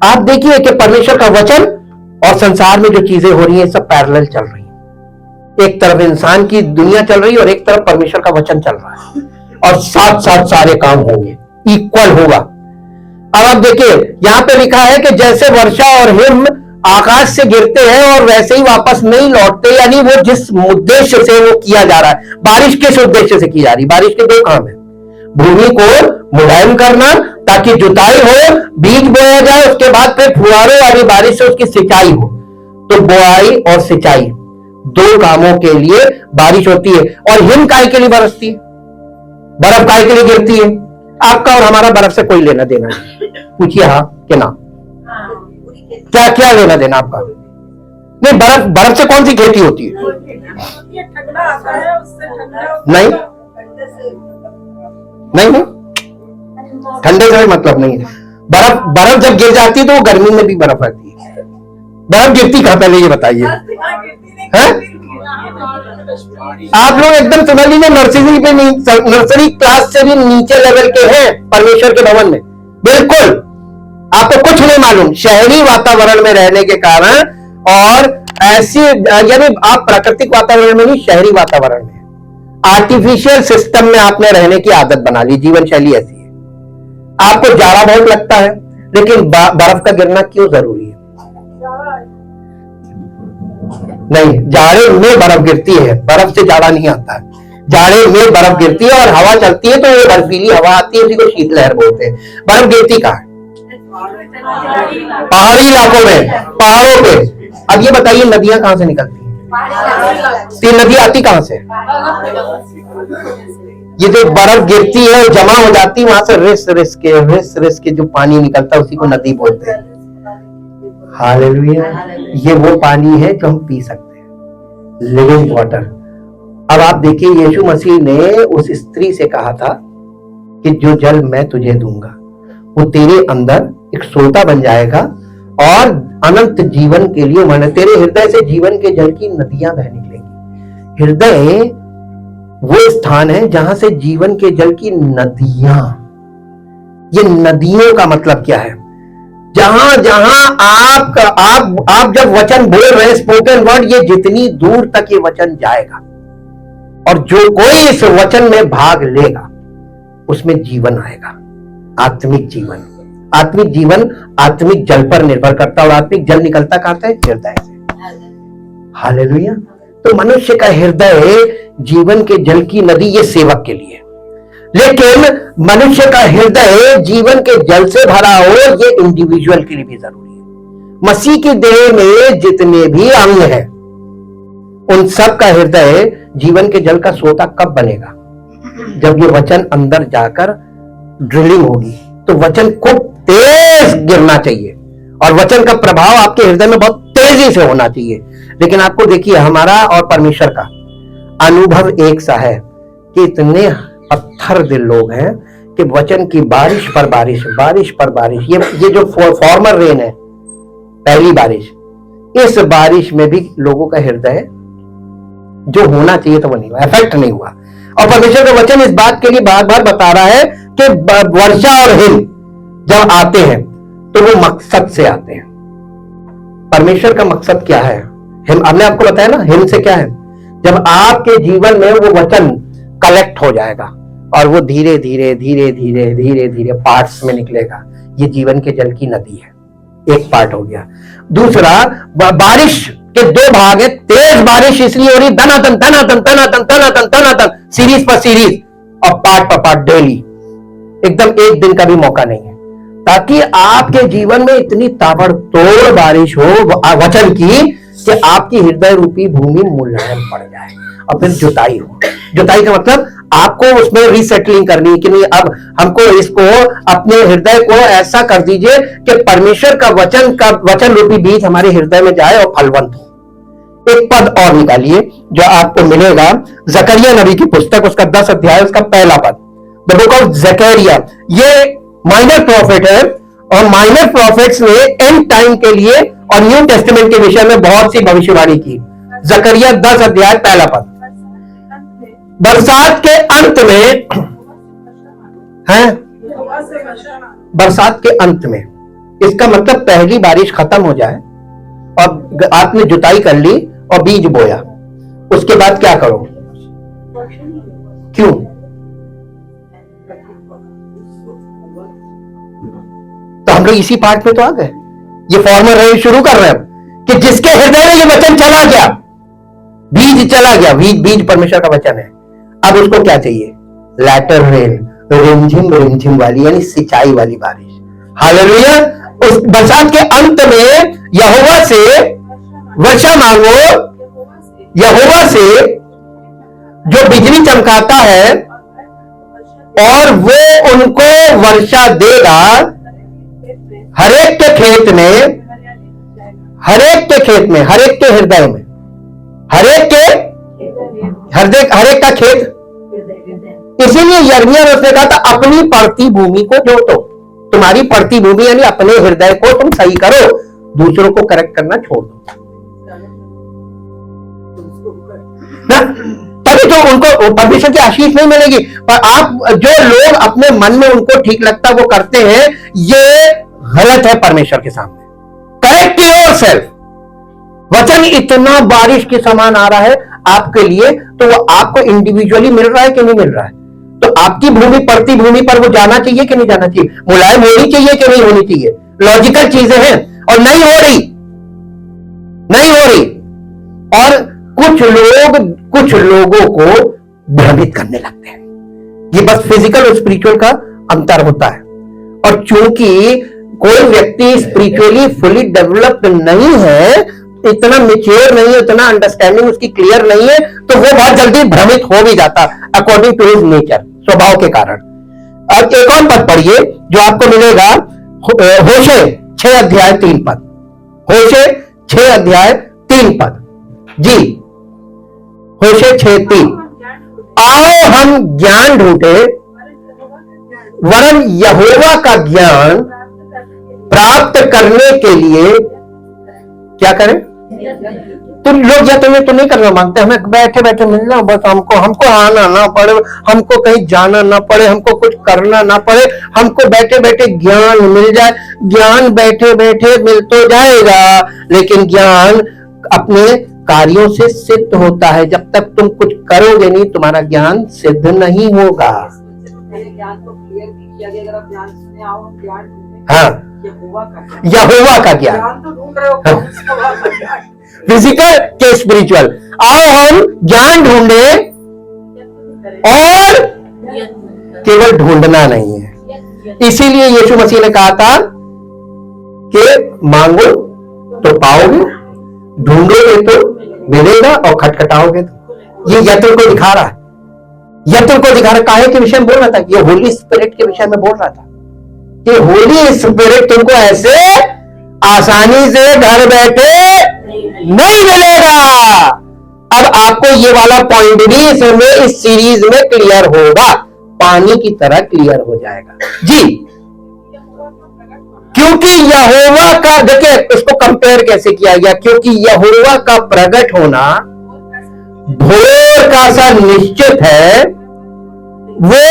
आप देखिए कि परमेश्वर का वचन और संसार में जो चीजें हो रही हैं, सब पैरेलल चल रही हैं। एक तरफ इंसान की दुनिया चल रही है और एक तरफ परमेश्वर का वचन चल रहा है, और साथ साथ सारे काम होंगे, इक्वल होगा। अब आप देखिए यहां पे लिखा है कि जैसे वर्षा और हिम आकाश से गिरते हैं और वैसे ही वापस नहीं लौटते, यानी वो जिस उद्देश्य से वो किया जा रहा है, बारिश किस उद्देश्य से की जा रही है? बारिश के 2 काम है, भूमि को मुलायम करना ताकि जुताई हो, बीज बोया जाए, उसके बाद फिर फुहारों वाली बारिश से उसकी सिंचाई हो। तो बुआई और सिंचाई 2 कामों के लिए बारिश होती है। और हिम काय के लिए बरसती है? बर्फ काय के लिए गिरती है? आपका और हमारा बर्फ से कोई लेना देना नहीं। पूछिए हाँ कि ना? क्या क्या लेना देना आपका? नहीं, बर्फ से कौन सी खेती होती है? नहीं नहीं नहीं, ठंडे से मतलब नहीं है। बर्फ जब गिर जाती है तो वो गर्मी में भी बर्फ आती है। बर्फ गिरती कहां, पहले ये बताइए? आप लोग एकदम समझ लीजिए नर्सरी पे नहीं, नर्सरी क्लास से भी नीचे लेवल के हैं परमेश्वर के भवन में। बिल्कुल आपको कुछ नहीं मालूम, शहरी वातावरण में रहने के कारण, और ऐसी यानी आप प्राकृतिक वातावरण में नहीं, शहरी वातावरण में, आर्टिफिशियल सिस्टम में आपने रहने की आदत बना ली। जीवन शैली ऐसी है। आपको जाड़ा बहुत लगता है, लेकिन बर्फ का गिरना क्यों जरूरी है? नहीं, जाड़े में बर्फ गिरती है, बर्फ से जाड़ा नहीं आता है। जाड़े में बर्फ गिरती है और हवा चलती है तो वो बर्फीली हवा आती है, उसी को शीतलहर बोलते हैं। बर्फ गिरती कहाँ है? पहाड़ी इलाकों में, पहाड़ों पे। अब ये बताइए नदियां कहां से निकलती हैं? तीन नदी आती कहां से? ये जो बर्फ गिरती है और जमा हो जाती है, वहां से रिस के जो पानी निकलता है उसी को नदी बोलते हैं। हालेलुया। ये वो पानी है जो हम पी सकते हैं, लिविंग वाटर। अब आप देखिए, यीशु मसीह ने उस स्त्री से कहा था कि जो जल मैं तुझे दूंगा वो तेरे अंदर एक सोता बन जाएगा और अनंत जीवन के लिए मैंने तेरे हृदय से जीवन के जल की नदियां बह निकलेंगी। हृदय वो स्थान है जहां से जीवन के जल की नदियां, ये नदियों का मतलब क्या है? जहां जहां आप जब वचन बोल रहे हैं, स्पोकन वर्ड, ये जितनी दूर तक ये वचन जाएगा और जो कोई इस वचन में भाग लेगा उसमें जीवन आएगा, आत्मिक जीवन। आत्मिक जीवन आत्मिक जल पर निर्भर करता है, और आत्मिक जल निकलता कहां से? हृदय से। हालेलुया। तो मनुष्य का हृदय जीवन के जल की नदी, ये सेवक के लिए। लेकिन मनुष्य का हृदय जीवन के जल से भरा हो, ये इंडिविजुअल के लिए भी जरूरी है। मसीह की देह में जितने भी अंग हैं, उन सब का हृदय जीवन के जल का सोता कब बनेगा? जब ये वचन अंदर जाकर ड्रिलिंग होगी, तो वचन खूब तेज गिरना चाहिए और वचन का प्रभाव आपके हृदय में बहुत तेजी से होना चाहिए। लेकिन आपको देखिए, हमारा और परमेश्वर का अनुभव एक सा है कि इतने पत्थर दिल लोग हैं कि वचन की बारिश पर बारिश, बारिश पर बारिश, ये जो फॉर्मर रेन है, पहली बारिश, इस बारिश में भी लोगों का हृदय जो होना चाहिए था वो नहीं हुआ, इफेक्ट नहीं हुआ। और परमेश्वर का वचन इस बात के लिए बार बार बता रहा है कि वर्षा और हिम जब आते हैं तो वो मकसद से आते हैं। परमेश्वर का मकसद क्या है? हिम, हमने आपको बताया ना, हिम से क्या है? जब आपके जीवन में वो वचन कलेक्ट हो जाएगा और वो धीरे धीरे धीरे धीरे धीरे धीरे पार्ट्स में निकलेगा, ये जीवन के जल की नदी है। एक पार्ट हो गया। दूसरा, बारिश के दो भाग है। तेज बारिश इसलिए हो रही, धनाधन धनाधन धनाधन धनाधन धनाधन, सीरीज पर सीरीज, और पार्ट पर पार्ट डेली, एकदम एक दिन का भी मौका नहीं है, ताकि आपके जीवन में इतनी ताबड़तोड़ बारिश हो वचन की कि आपकी हृदय रूपी भूमि मुलायम पड़ जाए और फिर जुताई हो। जुताई का मतलब आपको उसमें रीसेटलिंग करनी है कि नहीं, अब हमको इसको अपने हृदय को ऐसा कर दीजिए कि परमेश्वर का वचन रूपी बीज हमारे हृदय में जाए और फलवंत हो। एक पद और निकालिए जो आपको मिलेगा, जकरिया नबी की पुस्तक, उसका 10 अध्याय, उसका पहला पद, द बुक ऑफ जकरिया। ये माइनर प्रॉफिट है और माइनर प्रॉफिट्स ने एंड टाइम के लिए और न्यू टेस्टामेंट के विषय में बहुत सी भविष्यवाणी की। जकरिया 10 अध्याय पहला पद, बरसात के अंत में है, बरसात के अंत में, इसका मतलब पहली बारिश खत्म हो जाए और आपने जुताई कर ली और बीज बोया, उसके बाद क्या करो? क्यों? तो हम लोग इसी पार्ट में तो आ गए। ये फॉर्मल रहे शुरू कर रहे हैं कि जिसके हृदय में ये वचन चला गया, बीज चला गया, बीज परमेश्वर का वचन है, अब उसको क्या चाहिए? लैटर रेन, रिमझिम वाली, यानी सिंचाई वाली बारिश। हालेलुया। उस बरसात के अंत में यहोवा से वर्षा मांगो, यहोवा से जो बिजली चमकाता है, और वो उनको वर्षा देगा हरेक के खेत में, हरेक के खेत में, हरेक के हृदय में, हरेक के हरेक का खेत। इसीलिए यिर्मयाह ने उसने कहा था अपनी पड़ती भूमि को जोतो। तुम्हारी पड़ती भूमि यानी अपने हृदय को तुम सही करो, दूसरों को करेक्ट करना छोड़ दो ना, तभी तो उनको परमेश्वर की आशीष नहीं मिलेगी। पर आप जो लोग अपने मन में उनको ठीक लगता वो करते हैं, ये गलत है परमेश्वर के सामने। Correct yourself. वचन इतना बारिश के समान आ रहा है आपके लिए, तो वो आपको इंडिविजुअली मिल रहा है कि नहीं मिल रहा है? तो आपकी भूमि पड़ती भूमि पर वो जाना चाहिए कि नहीं जाना चाहिए? मुलायम होनी चाहिए कि नहीं होनी चाहिए? लॉजिकल चीजें हैं और नहीं हो रही, नहीं हो रही। और कुछ लोगों को भ्रमित करने लगते हैं। ये बस फिजिकल और स्पिरिचुअल का अंतर होता है। और चूंकि कोई व्यक्ति स्पिरिचुअली फुली डेवलप्ड नहीं है, इतना मेच्योर नहीं है, इतना अंडरस्टैंडिंग उसकी क्लियर नहीं है, तो वो बहुत जल्दी भ्रमित हो भी जाता अकॉर्डिंग टू हिज नेचर, स्वभाव के कारण। अब एक और पद पढ़िए जो आपको मिलेगा, होशे 6 अध्याय 3 पद। होशे 6 अध्याय 3 पद जी, होशे 6:3। आओ हम ज्ञान ढूंढे, वरन यहोवा का ज्ञान प्राप्त करने के लिए क्या करें? तुम लोग या तुम्हें तो नहीं करना मांगते, हमें बैठे बैठे मिलना, बस हमको आना ना पड़े, हमको कहीं जाना ना पड़े, हमको कुछ करना ना पड़े, हमको बैठे बैठे ज्ञान मिल जाए। ज्ञान बैठे बैठे मिल तो जाएगा, लेकिन ज्ञान अपने कार्यों से सिद्ध होता है। जब तक तुम कुछ करोगे नहीं, तुम्हारा ज्ञान सिद्ध नहीं होगा। हाँ, यहोवा का ज्ञान फिजिकल के स्पिरिचुअल। आओ हम ज्ञान ढूंढे, और केवल ढूंढना नहीं है। इसीलिए यीशु मसीह ने कहा था कि मांगो तो पाओगे, ढूंढोगे तो मिलेगा, और खटखटाओगे तो। ये यत्न को दिखा रहा है, यत्न को दिखा रहा। काहे के विषय में बोल रहा था? ये होली स्पिरिट के विषय में बोल रहा था कि होली स्पिरिट तुमको ऐसे आसानी से घर बैठे नहीं मिलेगा। अब आपको ये वाला पॉइंट भी इसमें इस सीरीज में क्लियर होगा, पानी की तरह क्लियर हो जाएगा जी। क्योंकि यहोवा का, देखिए इसको कंपेयर कैसे किया गया, क्योंकि यहोवा का प्रकट होना भोर का सा निश्चित है। वो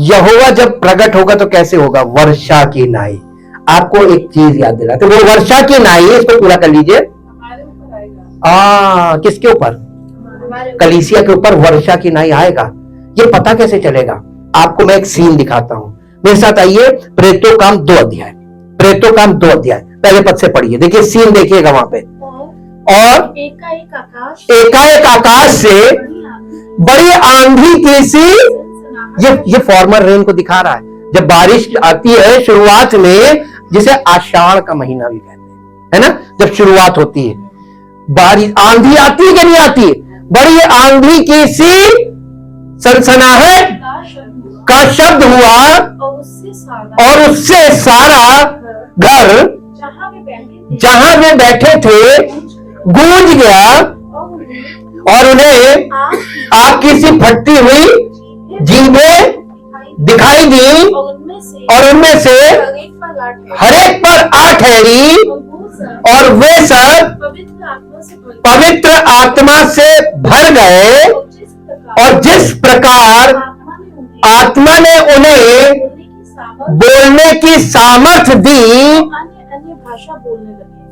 यहोवा जब प्रकट होगा तो कैसे होगा? वर्षा की नाई। आपको एक चीज याद दिलाते, वो वर्षा की नाई, इसको पूरा कर लीजिए। किसके ऊपर? कलीसिया के ऊपर वर्षा की नाई आएगा। ये पता कैसे चलेगा? आपको मैं एक सीन दिखाता हूं, मेरे साथ आइए। प्रेरितों काम 2 अध्याय, प्रेरितों काम 2 अध्याय पहले पद से पढ़िए। देखिए सीन देखिएगा वहां पे। और एकाएक आकाश से बड़ी आंधी की सी, ये फॉर्मर रेन को दिखा रहा है। जब बारिश आती है शुरुआत में, जिसे आषाढ़ का महीना भी कहते हैं, है ना, जब शुरुआत होती है बारिश, आंधी आती है कि नहीं आती है? बड़ी आंधी की सी सनसनाहट का शब्द हुआ, और उससे सारा घर जहां वे बैठे थे गूंज गया, और उन्हें आग की सी फटती हुई जीभें दिखाई दी, और उनमें से हर एक पर आ ठहरी, और वे सब पवित्र आत्मा से भर गए। और जिस प्रकार आत्मा ने उन्हें बोलने की सामर्थ दी,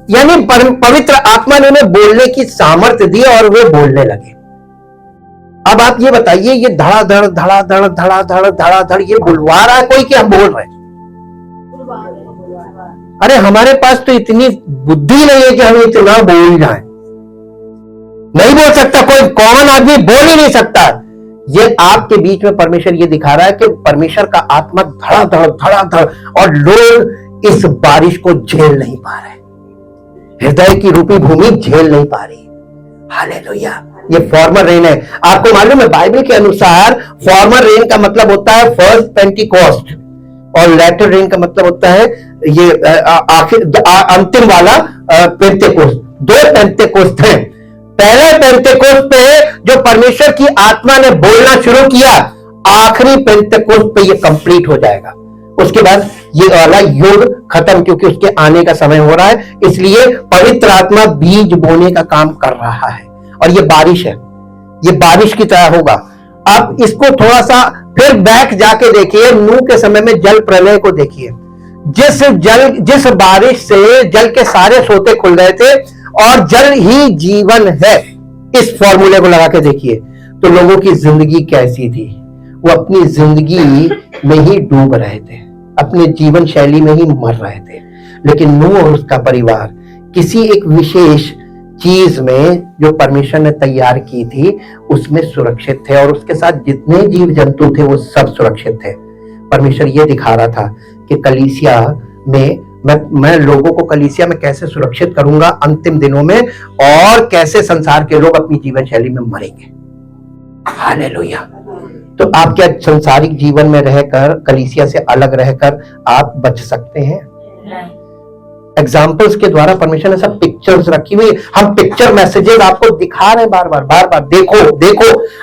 यानी पवित्र आत्मा ने उन्हें बोलने की सामर्थ दी और वे बोलने लगे। अब आप ये बताइए, ये धड़ाधड़ धड़ाधड़ धड़ाधड़ धड़ाधड़ ये बुलवा रहा है कोई कि हम बोल रहे हैं? अरे हमारे पास तो इतनी बुद्धि नहीं है कि हम इतना बोल जाएं। नहीं बोल सकता कोई, कॉमन आदमी बोल ही नहीं सकता। ये आपके बीच में परमेश्वर ये दिखा रहा है कि परमेश्वर का आत्मा धड़ाधड़ धड़ाधड़, और लोग इस बारिश को झेल नहीं पा रहे, हृदय की रूपी भूमि झेल नहीं पा रही। हालेलुया। ये फॉर्मल रेन है। आपको मालूम है बाइबल के अनुसार फॉर्मल रेन का मतलब होता है फर्स्ट पेंटिकॉस्ट, और लेटर रेन का मतलब होता है ये आखिर अंतिम वाला पेंटेकोस्ट। दो पेंटेकोस्ट हैं। पहले पेंटेकोस्ट पे जो परमेश्वर की आत्मा ने बोलना शुरू किया, आखिरी पेंटेकोस्ट पे ये कंप्लीट हो जाएगा। उसके बाद ये वाला युग खत्म, क्योंकि उसके आने का समय हो रहा है। इसलिए पवित्र आत्मा बीज बोने का काम कर रहा है, और ये बारिश है, ये बारिश की तरह होगा। आप इसको थोड़ा सा फिर बैक जाके देखिए, नूह के समय में जल प्रलय को देखिए। जिस बारिश से जल के सारे सोते खुल गए थे, और जल ही जीवन है, इस फॉर्मूले को लगा के देखिए तो लोगों की जिंदगी कैसी थी। वो अपनी जिंदगी में ही डूब रहे थे, अपने जीवन शैली में ही मर रहे थे। लेकिन नूह और उसका परिवार किसी एक विशेष चीज में जो परमेश्वर ने तैयार की थी उसमें सुरक्षित थे, और उसके साथ जितने जीव जंतु थे वो सब सुरक्षित थे। परमेश्वर ये दिखा रहा था कि कलीसिया में मैं लोगों को कलीसिया में कैसे सुरक्षित करूंगा अंतिम दिनों में, और कैसे संसार के लोग अपनी जीवन शैली में मरेंगे। हालेलुया। तो आप क्या संसारिक जीवन में रहकर, कलीसिया से अलग रहकर आप बच सकते हैं? एग्जाम्पल्स के द्वारा परमेश्वर ने सब पिक्चर्स रखी हुई। हम पिक्चर मैसेजेस आपको दिखा रहे हैं बार बार। देखो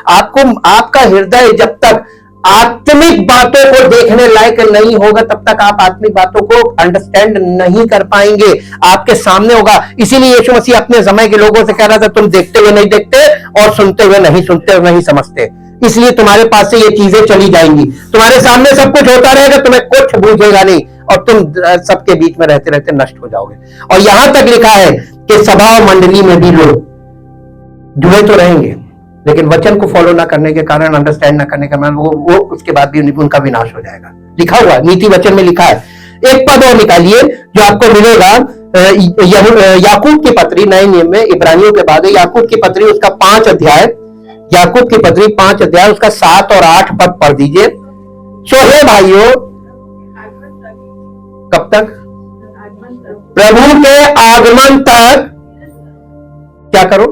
आपको, आपका हृदय जब तक आत्मिक बातों को देखने लायक नहीं होगा तब तक आप आत्मिक बातों को अंडरस्टैंड नहीं कर पाएंगे। आपके सामने होगा। इसीलिए यीशु मसीह अपने समय के लोगों से कह रहा था, तुम देखते हुए नहीं देखते और सुनते हुए नहीं सुनते और नहीं समझते, इसलिए तुम्हारे पास से ये चीजें चली जाएंगी। तुम्हारे सामने सब कुछ होता रहेगा, तुम्हें कुछ बूझेगा नहीं, और तुम सबके बीच में रहते रहते नष्ट हो जाओगे। और यहां तक लिखा है कि सभा और मंडली में भी लोग जुड़े तो रहेंगे, लेकिन वचन को फॉलो ना करने के कारण, अंडरस्टैंड ना करने के कारण वो उसके बाद भी उनका विनाश हो जाएगा। लिखा हुआ नीति वचन में लिखा है। एक पद और निकालिए जो आपको मिलेगा, याकूब की पत्री, नए नियम में, इब्रानियों के बाद याकूब की पत्री, उसका 5 अध्याय, याकूब की पत्री 5 अध्याय, उसका 7 और 8 पद पढ़ दीजिए। सो हे भाइयों, कब तक? प्रभु के आगमन तक क्या करो?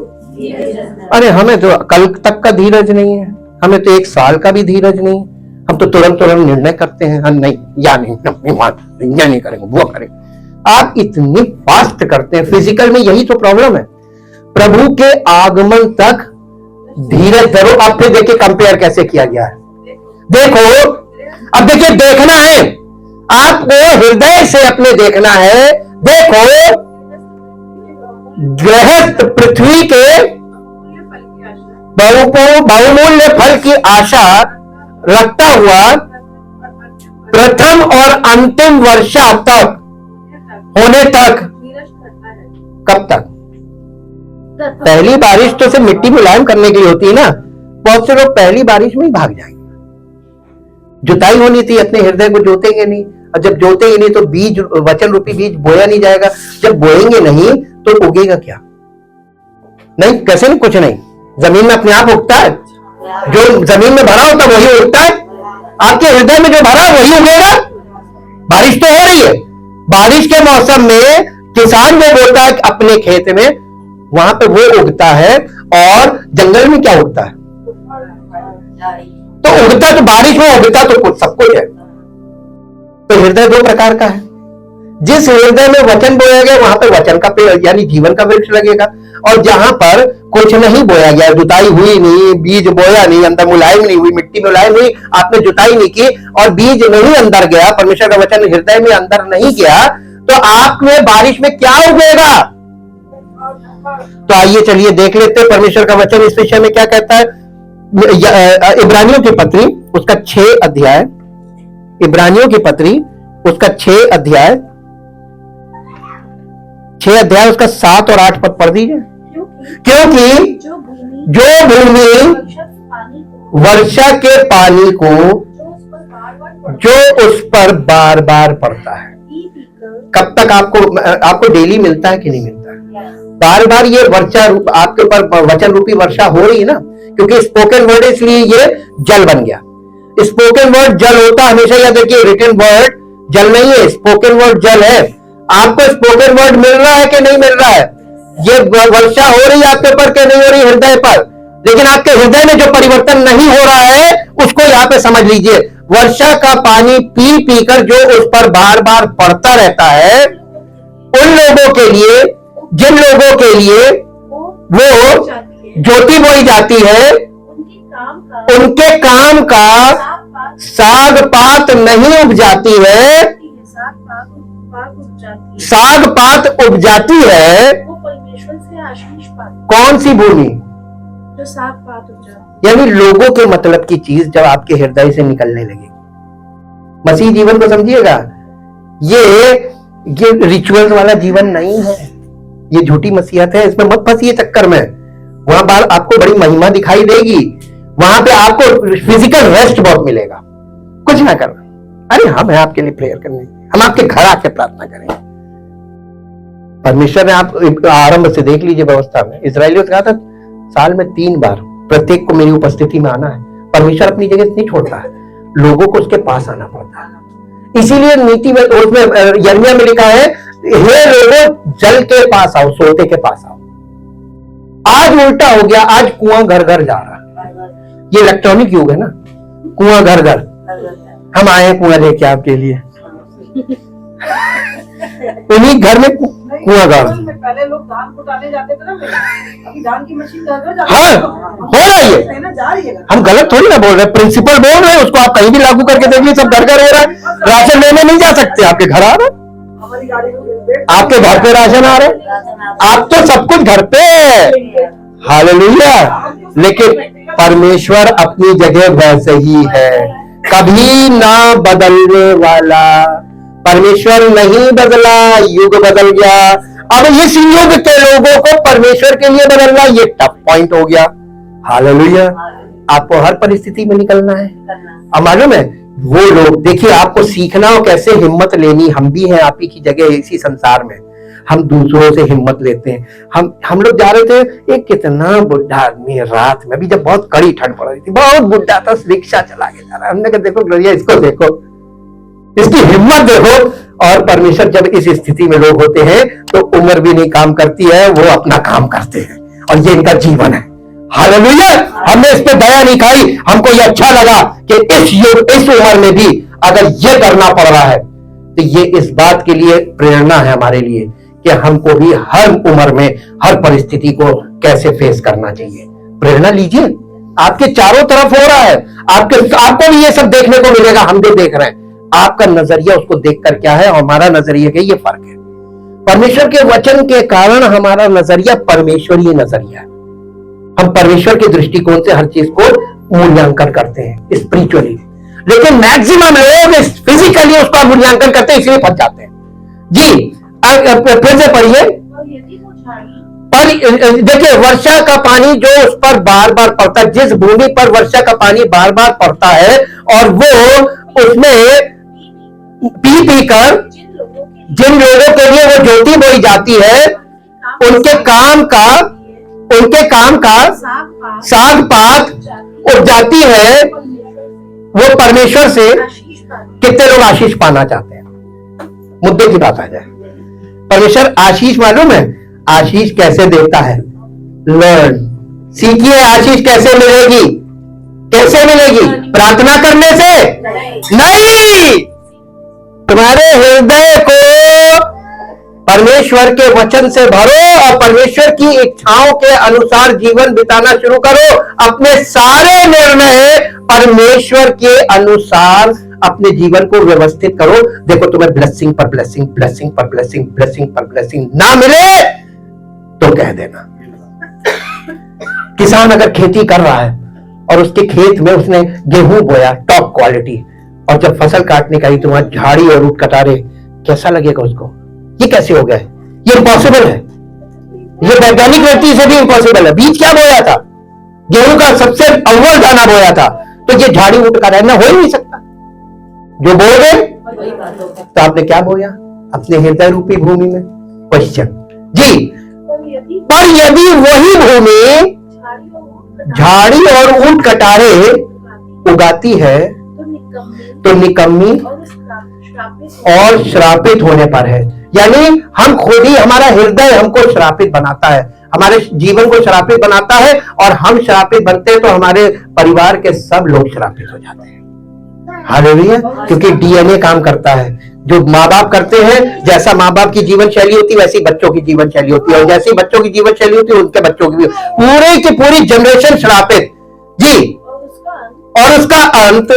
अरे हमें तो कल तक का धीरज नहीं है, हमें तो 1 साल का भी धीरज नहीं। हम तो तुरंत निर्णय करते हैं, हम नहीं, या नहीं करेंगे, वो करेंगे। आप इतनी फास्ट करते हैं। फिजिकल में यही तो प्रॉब्लम है। प्रभु के आगमन तक धीरज धरो। अब फिर देखिए कंपेयर कैसे किया गया है। देखो, अब देखिए, देखना है आपको, हृदय से अपने देखना है। देखो, गृहस्थ पृथ्वी के बहुमूल्य फल की आशा रखता हुआ प्रथम और अंतिम वर्षा तक होने तक, कब तक? पहली बारिश तो सिर्फ मिट्टी मुलायम करने के लिए होती है ना। बहुत से लोग पहली बारिश में ही भाग जाएंगे। जुताई होनी थी, अपने हृदय को जोतेंगे नहीं, और जब जोतेंगे नहीं तो बीज, वचन रूपी बीज बोया नहीं जाएगा। जब बोएंगे नहीं तो उगेगा क्या? नहीं, कैसे नहीं? कुछ नहीं। जमीन में अपने आप उगता है, जो जमीन में भरा होता वही उगता है। आपके हृदय में जो भरा वही उगेगा। बारिश तो हो रही है, बारिश के मौसम में किसान जो बोता है अपने खेत में, वहां पे वो उगता है। और जंगल में क्या उगता है? तो उगता तो बारिश में उगता तो कुछ सब कुछ है। तो हृदय 2 प्रकार का है। जिस हृदय में वचन बोया गया वहां पर वचन का पेड़ यानी जीवन का वृक्ष लगेगा, और जहां पर कुछ नहीं बोया गया, जुताई हुई नहीं, बीज बोया नहीं, अंदर मुलायम नहीं हुई, मिट्टी मुलायम हुई, आपने जुताई नहीं की और बीज नहीं अंदर गया, परमेश्वर का वचन हृदय में अंदर नहीं गया, तो आप में बारिश में क्या उगेगा? तो आइए चलिए देख लेते हैं परमेश्वर का वचन इस विषय में क्या कहता है। इब्रानियों की पत्री उसका 6 अध्याय, इब्रानियों की पत्री उसका 6 अध्याय उसका 7 और 8 पद पढ़ दीजिए। क्योंकि जो भूमि वर्षा के पानी को जो उस पर बार बार पड़ता है, कब तक आपको डेली मिलता है कि नहीं मिलता है? बार बार ये वर्षा आपके ऊपर वचन रूपी वर्षा हो रही है ना, क्योंकि स्पोकन वर्ड इसलिए ये जल बन गया। स्पोकन वर्ड जल होता हमेशा, याद रखिए, रिटन वर्ड जल नहीं है, स्पोकन वर्ड जल है। आपको स्पोकन वर्ड मिल रहा है कि नहीं मिल रहा है? ये वर्षा हो रही है आपके ऊपर कि नहीं हो रही? हृदय पर लेकिन आपके हृदय में जो परिवर्तन नहीं हो रहा है उसको यहां पे समझ लीजिए। वर्षा का पानी पी पीकर जो उस पर बार बार पड़ता रहता है, उन लोगों के लिए, जिन लोगों के लिए वो ज्योति बोई जाती है, उनके काम का साग पात नहीं उग जाती है, साग पात उग जाती है। वो परमेश्वर से आशीष पाते, कौन सी भूमि? जो साग पात उग जाती है। यानी लोगों के मतलब की चीज जब आपके हृदय से निकलने लगेगी। मसीह जीवन को समझिएगा, ये रिचुअल्स वाला जीवन नहीं है, ये झूठी मसीहत है। इसमें मत फंसिए चक्कर में। वहां पर आपको बड़ी महिमा दिखाई देगी, वहां पे आपको फिजिकल रेस्ट बहुत मिलेगा। कुछ ना करना, अरे हम हैं आपके लिए प्रेयर करने, हम आपके घर आके प्रार्थना करेंगे। परमेश्वर ने, आप आरंभ से देख लीजिए व्यवस्था में, इजरायलियों से कहा था साल में 3 बार प्रत्येक को मेरी उपस्थिति में आना है। परमेश्वर अपनी जगह नहीं छोड़ता है, लोगों को उसके पास आना पड़ता है। इसीलिए नीति में, उसमें यिर्मयाह में लिखा है, हे लोगों जल के पास आओ, सोते के पास आओ। आज उल्टा हो गया, आज कुआं घर घर जा रहा है। ये इलेक्ट्रॉनिक युग है ना, कुआं घर घर। हम आए हैं कुआं लेके आपके लिए, उन्हीं घर में कुआं घर। पहले लोग धान कुटाने जाते थे ना, अभी धान की मशीन घर हाँ हो रही है, जा रही है। हम गलत थोड़ी ना बोल रहे, प्रिंसिपल बोल रहे हैं, उसको आप कहीं भी लागू करके देखिए, सब घर घर हो रहा है। राशन लेने नहीं जा सकते, आपके घर आ रहा है, हमारी गाड़ी आपके घर पे राशन आ रहा है, आप तो सब कुछ घर पे है। हालेलुया। लेकिन परमेश्वर अपनी जगह वैसे ही है, कभी ना बदलने वाला। परमेश्वर नहीं बदला, युग बदल गया। अब इस युग के लोगों को परमेश्वर के लिए बदलना, ये टफ पॉइंट हो गया। हालेलुया। आपको हर परिस्थिति में निकलना है। अब मालूम है, वो लोग देखिए, आपको सीखना हो कैसे हिम्मत लेनी। हम भी हैं आप ही की जगह इसी संसार में, हम दूसरों से हिम्मत लेते हैं। हम लोग जा रहे थे, एक कितना बुढ़ा आदमी है, रात में, अभी जब बहुत कड़ी ठंड पड़ रही थी, बहुत बुढ़ा था, रिक्शा चला के जा रहा है। हमने कहा देखो ग्लोरिया, इसको देखो, इसकी हिम्मत देखो। और परमेश्वर जब इस स्थिति में लोग होते हैं तो उम्र भी नहीं काम करती है, वो अपना काम करते हैं, और ये इनका जीवन है। हालेलुया। हमने इस पे दया नहीं खाई, हमको ये अच्छा लगा कि इस उम्र में भी अगर ये करना पड़ रहा है, तो ये इस बात के लिए प्रेरणा है हमारे लिए कि हमको भी हर उम्र में हर परिस्थिति को कैसे फेस करना चाहिए। प्रेरणा लीजिए, आपके चारों तरफ हो रहा है, आपको भी ये सब देखने को मिलेगा, हम भी देख रहे हैं। आपका नजरिया उसको देखकर क्या है, हमारा नजरिया क्या, ये फर्क है। परमेश्वर के वचन के कारण हमारा नजरिया परमेश्वरीय नजरिया है। हम परमेश्वर के दृष्टिकोण से हर चीज को मूल्यांकन करते हैं स्पिरिचुअली, लेकिन मैक्सिमम लोग फिजिकली उसका मूल्यांकन करते हैं, इसलिए फंस जाते हैं। जी फिर से पढ़िए। पर देखिए, वर्षा का पानी जो उस पर बार बार पड़ता है, जिस भूमि पर वर्षा का पानी बार बार पड़ता है और वो उसमें पी पी कर जिन लोगों के लिए वो ज्योति बोई जाती है, उनके काम का साग पात उग जाती है, वो परमेश्वर से कितने लोग आशीष पाना चाहते हैं। मुद्दे की बात आ जाए, परमेश्वर आशीष मालूम है, आशीष कैसे देता है, लर्न, सीखिए। आशीष कैसे मिलेगी, कैसे मिलेगी? प्रार्थना करने से नहीं, तुम्हारे हृदय को परमेश्वर के वचन से भरो और परमेश्वर की इच्छाओं के अनुसार जीवन बिताना शुरू करो। अपने सारे निर्णय परमेश्वर के अनुसार अपने जीवन को व्यवस्थित करो। देखो, तुम्हें ब्लेसिंग पर ब्लेसिंग, ब्लेसिंग पर ब्लेसिंग, ब्लेसिंग पर ब्लेसिंग ना मिले तो कह देना। किसान अगर खेती कर रहा है और उसके खेत में उसने गेहूं बोया टॉप क्वालिटी, और जब फसल काटने का ही तो वहां झाड़ी और रूट कटारे, कैसा लगेगा उसको? ये कैसे हो गया? ये इम्पॉसिबल है, ये वैज्ञानिक व्यक्ति से भी इम्पॉसिबल है। बीज क्या बोया था? गेहूं का सबसे अव्वल दाना बोया था, तो ये झाड़ी रूट कटाना हो ही नहीं सकता। जो बोल गए तो आपने क्या बोया अपने हृदय रूपी भूमि में? क्वेश्चन जी। पर यदि वही भूमि झाड़ी और ऊंट कटारे उगाती है तो निकम्मी और श्रापित होने पर है। यानी हम खुद ही, हमारा हृदय हमको श्रापित बनाता है, हमारे जीवन को श्रापित बनाता है, और हम श्रापित बनते हैं तो हमारे परिवार के सब लोग श्रापित हो जाते हैं। हालेलुया। क्योंकि डीएनए काम करता है। जो माँ बाप करते हैं, जैसा माँ बाप की जीवन शैली होती है वैसी बच्चों की जीवन शैली होती है, और जैसी बच्चों की जीवन शैली होती है उनके बच्चों की भी, पूरी की पूरी जनरेशन श्रापित जी। और उसका अंत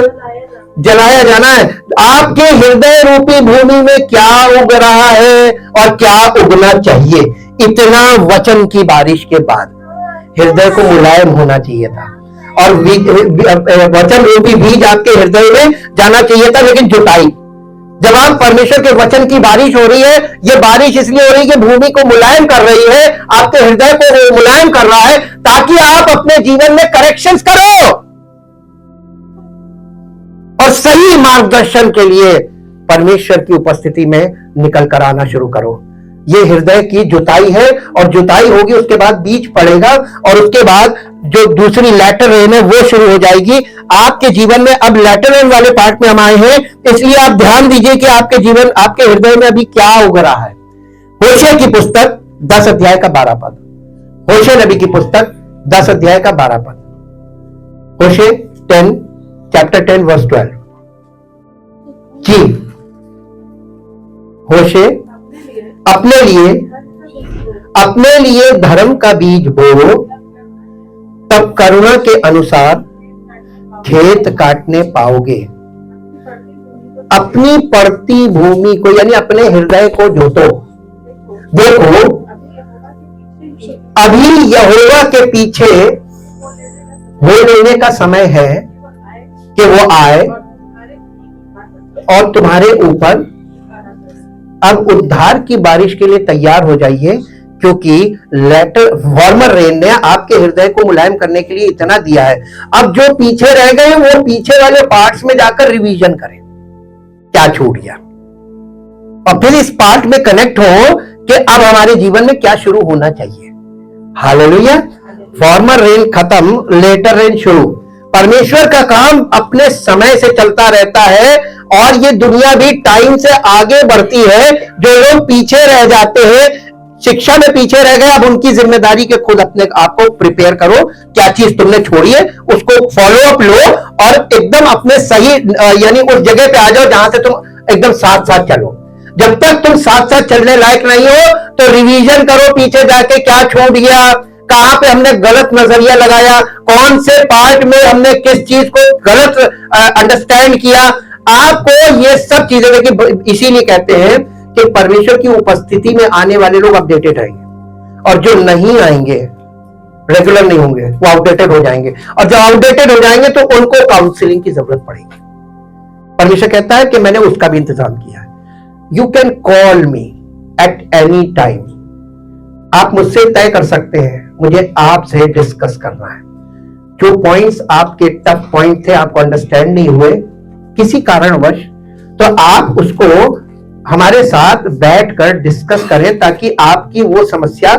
जलाया जाना है। आपके हृदय रूपी भूमि में क्या उग रहा है और क्या उगना चाहिए? इतना वचन की बारिश के बाद हृदय को मुलायम होना चाहिए था, और वचन रूपी बीज आपके हृदय में जाना चाहिए था। लेकिन जुताई, जब आप परमेश्वर के वचन की बारिश हो रही है, ये बारिश इसलिए हो रही है कि भूमि को मुलायम कर रही है, आपके हृदय को मुलायम कर रहा है, ताकि आप अपने जीवन में करेक्शंस करो और सही मार्गदर्शन के लिए परमेश्वर की उपस्थिति में निकल कर आना शुरू करो। ये हृदय की जुताई है, और जुताई होगी, उसके बाद बीज पड़ेगा, और उसके बाद जो दूसरी लैटर रेन है वो शुरू हो जाएगी आपके जीवन में। अब लैटर रेन वाले पार्ट में हम आए हैं, इसलिए आप ध्यान दीजिए कि आपके जीवन, आपके हृदय में अभी क्या उग रहा है। होशे की पुस्तक 10 अध्याय का 12 पद। होशे नबी की पुस्तक 10 अध्याय का 12 पद। होशे 10 चैप्टर 10 वर्स 12 जी। होशे अपने लिए धर्म का बीज बो, तब करुणा के अनुसार खेत काटने पाओगे। अपनी पड़ती भूमि को, यानी अपने हृदय को जोतो। देखो, अभी यहोवा के पीछे हो लेने का समय है कि वो आए और तुम्हारे ऊपर अब उद्धार की बारिश के लिए तैयार हो जाइए, क्योंकि वार्मर रेन ने आपके हृदय को मुलायम करने के लिए इतना दिया है। अब जो पीछे रह गए वो पीछे वाले पार्ट्स में जाकर रिवीजन करें, क्या छूट गया, और फिर इस पार्ट में कनेक्ट हो कि अब हमारे जीवन में क्या शुरू होना चाहिए। हालेलुया। फॉर्मर रेन खत्म, लेटर रेन शुरू। परमेश्वर का काम अपने समय से चलता रहता है, और ये दुनिया भी टाइम से आगे बढ़ती है। जो लोग पीछे रह जाते हैं, शिक्षा में पीछे रह गए, अब उनकी जिम्मेदारी के खुद अपने आप को प्रिपेयर करो। क्या चीज तुमने छोड़ी है उसको फॉलो अप लो, और एकदम अपने सही यानी उस जगह पे आ जाओ जहां से तुम एकदम साथ साथ चलो। जब तक तुम साथ साथ चलने लायक नहीं हो तो रिवीजन करो, पीछे जाके क्या छूट गया, कहां पे हमने गलत नजरिया लगाया, कौन से पार्ट में हमने किस चीज को गलत अंडरस्टैंड किया। आपको ये सब चीजें, देखिए इसीलिए कहते हैं कि परमेश्वर की उपस्थिति में आने वाले लोग अपडेटेड रहेंगे, और जो नहीं आएंगे, रेगुलर नहीं होंगे, वो आउटडेटेड हो जाएंगे, और जब आउटडेटेड हो जाएंगे तो उनको काउंसलिंग की जरूरत पड़ेगी। परमेश्वर कहता है कि मैंने उसका भी इंतजाम किया है। You can call me at any time. आप मुझसे तय कर सकते हैं, मुझे आपसे डिस्कस करना है। जो पॉइंट्स आपके टफ पॉइंट थे, आपको अंडरस्टैंड नहीं हुए किसी कारणवश, तो आप उसको हमारे साथ बैठकर डिस्कस करें, ताकि आपकी वो समस्या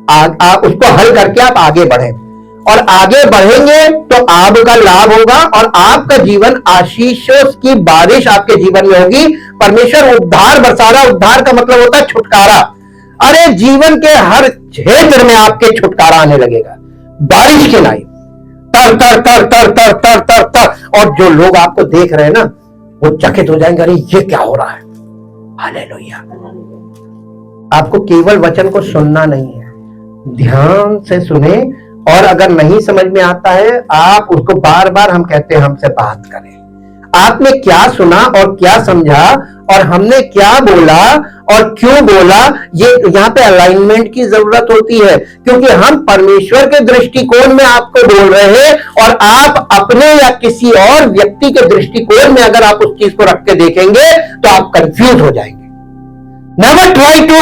आप उसको हल करके आप आगे बढ़ें। और आगे बढ़ेंगे तो आपका लाभ होगा, और आपका जीवन आशीषों की बारिश आपके जीवन में होगी। परमेश्वर उद्धार बरसा रहा। उद्धार का मतलब होता है छुटकारा। अरे जीवन के हर क्षेत्र में आपके छुटकारा आने लगेगा, बारिश के लाई तर तर तर तर तर तर तर तर। और जो लोग आपको देख रहे हैं ना, वो चकित हो जाएंगे, अरे ये क्या हो रहा है। हालेलुया। आपको केवल वचन को सुनना नहीं है, ध्यान से सुने, और अगर नहीं समझ में आता है आप उसको बार बार, हम कहते हैं, हमसे बात करें। आपने क्या सुना और क्या समझा, और हमने क्या बोला और क्यों बोला, ये यहाँ पे अलाइनमेंट की जरूरत होती है। क्योंकि हम परमेश्वर के दृष्टिकोण में आपको बोल रहे हैं, और आप अपने या किसी और व्यक्ति के दृष्टिकोण में अगर आप उस चीज को रख के देखेंगे तो आप कंफ्यूज हो जाएंगे। Never try to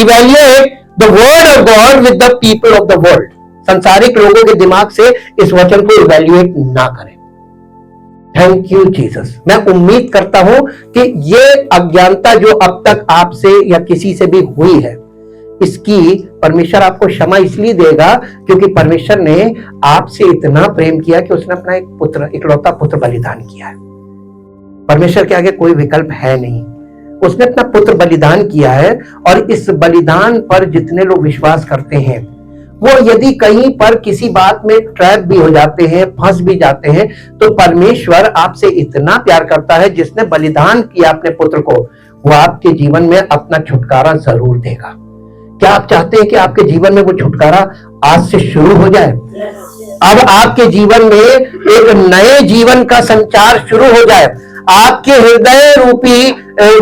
evaluate the word of God with the people of the world. संसारिक लोगों के दिमाग से इस वचन को इवैल्यूएट ना करें। Thank you Jesus. मैं उम्मीद करता हूं कि ये अज्ञानता जो अब तक आपसे या किसी से भी हुई है, इसकी परमेश्वर आपको क्षमा इसलिए देगा क्योंकि परमेश्वर ने आपसे इतना प्रेम किया कि उसने अपना एक पुत्र, इकलौता पुत्र बलिदान किया है। परमेश्वर के आगे कोई विकल्प है नहीं। उसने अपना पुत्र बलिदान किया है, और इस बलिदान पर जितने लोग विश्वास करते हैं वो यदि कहीं पर किसी बात में ट्रैप भी हो जाते हैं, फंस भी जाते हैं, तो परमेश्वर आपसे इतना प्यार करता है, जिसने बलिदान किया अपने पुत्र को, वो आपके जीवन में अपना छुटकारा जरूर देगा। क्या आप चाहते हैं कि आपके जीवन में वो छुटकारा आज से शुरू हो जाए? अब आपके जीवन में एक नए जीवन का संचार शुरू हो जाए। आपके हृदय रूपी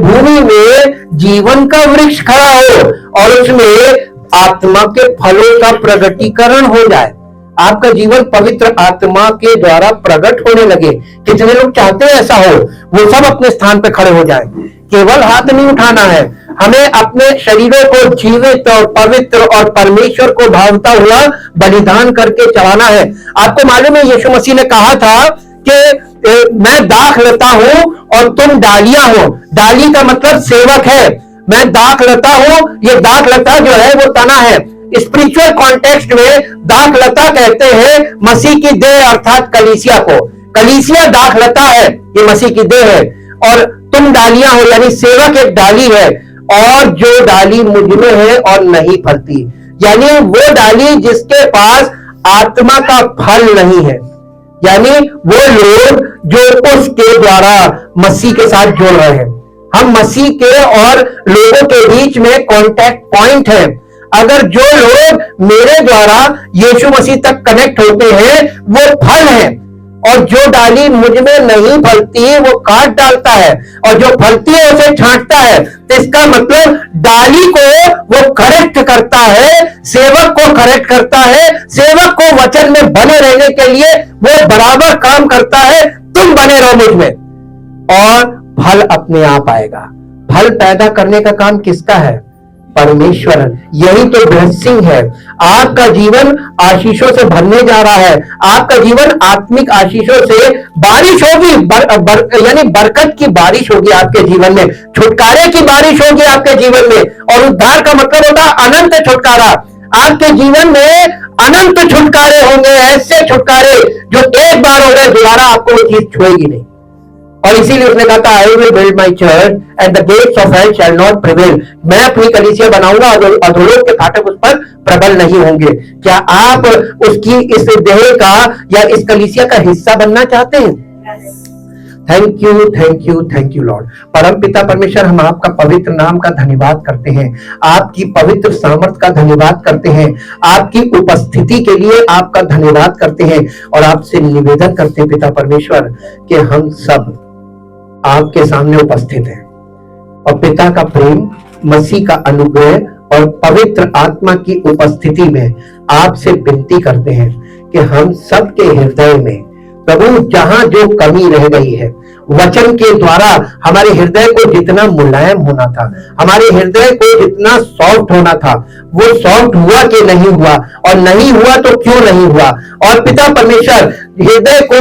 भूमि में जीवन का वृक्ष खड़ा हो और उसमें आत्मा के फलों का प्रगटीकरण हो जाए। आपका जीवन पवित्र आत्मा के द्वारा प्रकट होने लगे। कितने लोग चाहते हैं ऐसा हो? वो सब अपने स्थान पे खड़े हो जाएं। केवल हाथ नहीं उठाना है, हमें अपने शरीरों को जीवित और पवित्र और परमेश्वर को भावता हुआ बलिदान करके चढ़ाना है। आपको मालूम है यीशु मसीह ने कहा था कि मैं दाख लता हूं और तुम डालियां हो। डाली का मतलब सेवक है, मैं दाख लता हूं। ये दाख लता जो है वो तना है। स्पिरिचुअल कॉन्टेक्स्ट में दाख लता कहते हैं मसीह की देह अर्थात कलीसिया को। कलीसिया दाख लता है, ये मसीह की देह है, और तुम डालियां हो, यानी सेवक एक डाली है, और जो डाली मुझ में है और नहीं फलती, यानी वो डाली जिसके पास आत्मा का फल नहीं है, यानी वो लोग जो उसके द्वारा मसीह के साथ जुड़ रहे हैं। हम मसीह के और लोगों के बीच में कांटेक्ट पॉइंट है। अगर जो लोग मेरे द्वारा यीशु मसीह तक कनेक्ट होते हैं वो फल है, और जो डाली मुझ में नहीं फलती वो काट डालता है, और जो फलती है उसे छांटता है। तो इसका मतलब डाली को वो करेक्ट करता है, सेवक को करेक्ट करता है, सेवक को वचन में बने रहने के लिए वो बराबर काम करता है। तुम बने रहो मुझ में और फल अपने आप आएगा। फल पैदा करने का काम किसका है? परमेश्वर। यही तो ब्लेसिंग है। आपका जीवन आशीषों से भरने जा रहा है। आपका जीवन आत्मिक आशीषों से बारिश होगी, यानी बरकत की बारिश होगी आपके जीवन में, छुटकारे की बारिश होगी आपके जीवन में। और उद्धार का मतलब होता है अनंत छुटकारा। आपके जीवन में अनंत छुटकारे होंगे, ऐसे छुटकारे जो एक बार हो गए दोबारा आपको वो चीज छुएगी नहीं। और इसीलिए उसने कहा था I will build my church and the gates of hell shall not prevail. मैं अपनी कलीसिया बनाऊंगा और अधोलोक के फाटक उस पर प्रबल नहीं होंगे। क्या आप उसकी इस देह का या इस कलीसिया का हिस्सा बनना चाहते हैं? Thank you, thank you, thank you Lord. परम पिता परमेश्वर, हम आपका पवित्र नाम का धन्यवाद करते हैं, आपकी पवित्र सामर्थ का धन्यवाद करते हैं, आपकी उपस्थिति के लिए आपका धन्यवाद करते हैं, और आपसे निवेदन करते हैं पिता परमेश्वर कि हम सब आपके सामने उपस्थित हैं, और पिता का प्रेम, मसीह का अनुग्रह और पवित्र आत्मा की उपस्थिति में आपसे विनती करते हैं कि हम सबके हृदय में प्रभु जहां जो कमी रह गई है, वचन के द्वारा हमारे हृदय को जितना मुलायम होना था, हमारे हृदय को जितना सॉफ्ट होना था, वो सॉफ्ट हुआ कि नहीं हुआ, और नहीं हुआ तो क्यों नहीं हुआ। और पिता परमेश्वर, हृदय को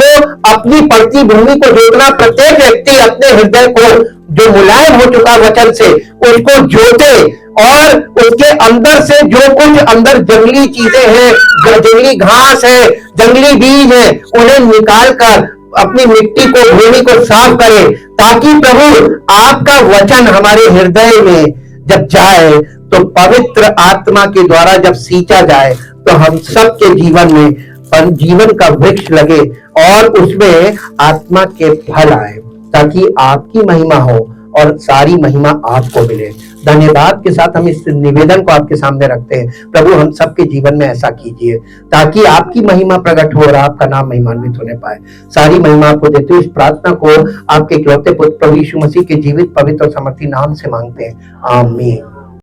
अपनी पड़ती भूमि को जोतना, प्रत्येक व्यक्ति अपने हृदय को जो मुलायम हो चुका वचन से उसको जोते, और उसके अंदर से जो कुछ अंदर जंगली चीजें हैं, जंगली घास है, जंगली बीज है, उन्हें निकाल कर अपनी मिट्टी को, भूमि को साफ करे, ताकि प्रभु आपका वचन हमारे हृदय में जब जाए तो पवित्र आत्मा के द्वारा जब सींचा जाए तो हम सबके जीवन में जीवन का वृक्ष लगे और उसमें आत्मा के फल आए, ताकि आपकी महिमा हो और सारी महिमा आपको मिले। धन्यवाद के साथ हम इस निवेदन को आपके सामने रखते हैं। प्रभु हम सबके जीवन में ऐसा कीजिए ताकि आपकी महिमा प्रकट हो और आपका नाम महिमान्वित होने पाए। सारी महिमा आपको देते हुए इस प्रार्थना को आपके इकलौते पुत्र प्रभु यीशु मसीह के जीवित, पवित्र और समर्थी नाम से मांगते हैं, आमीन।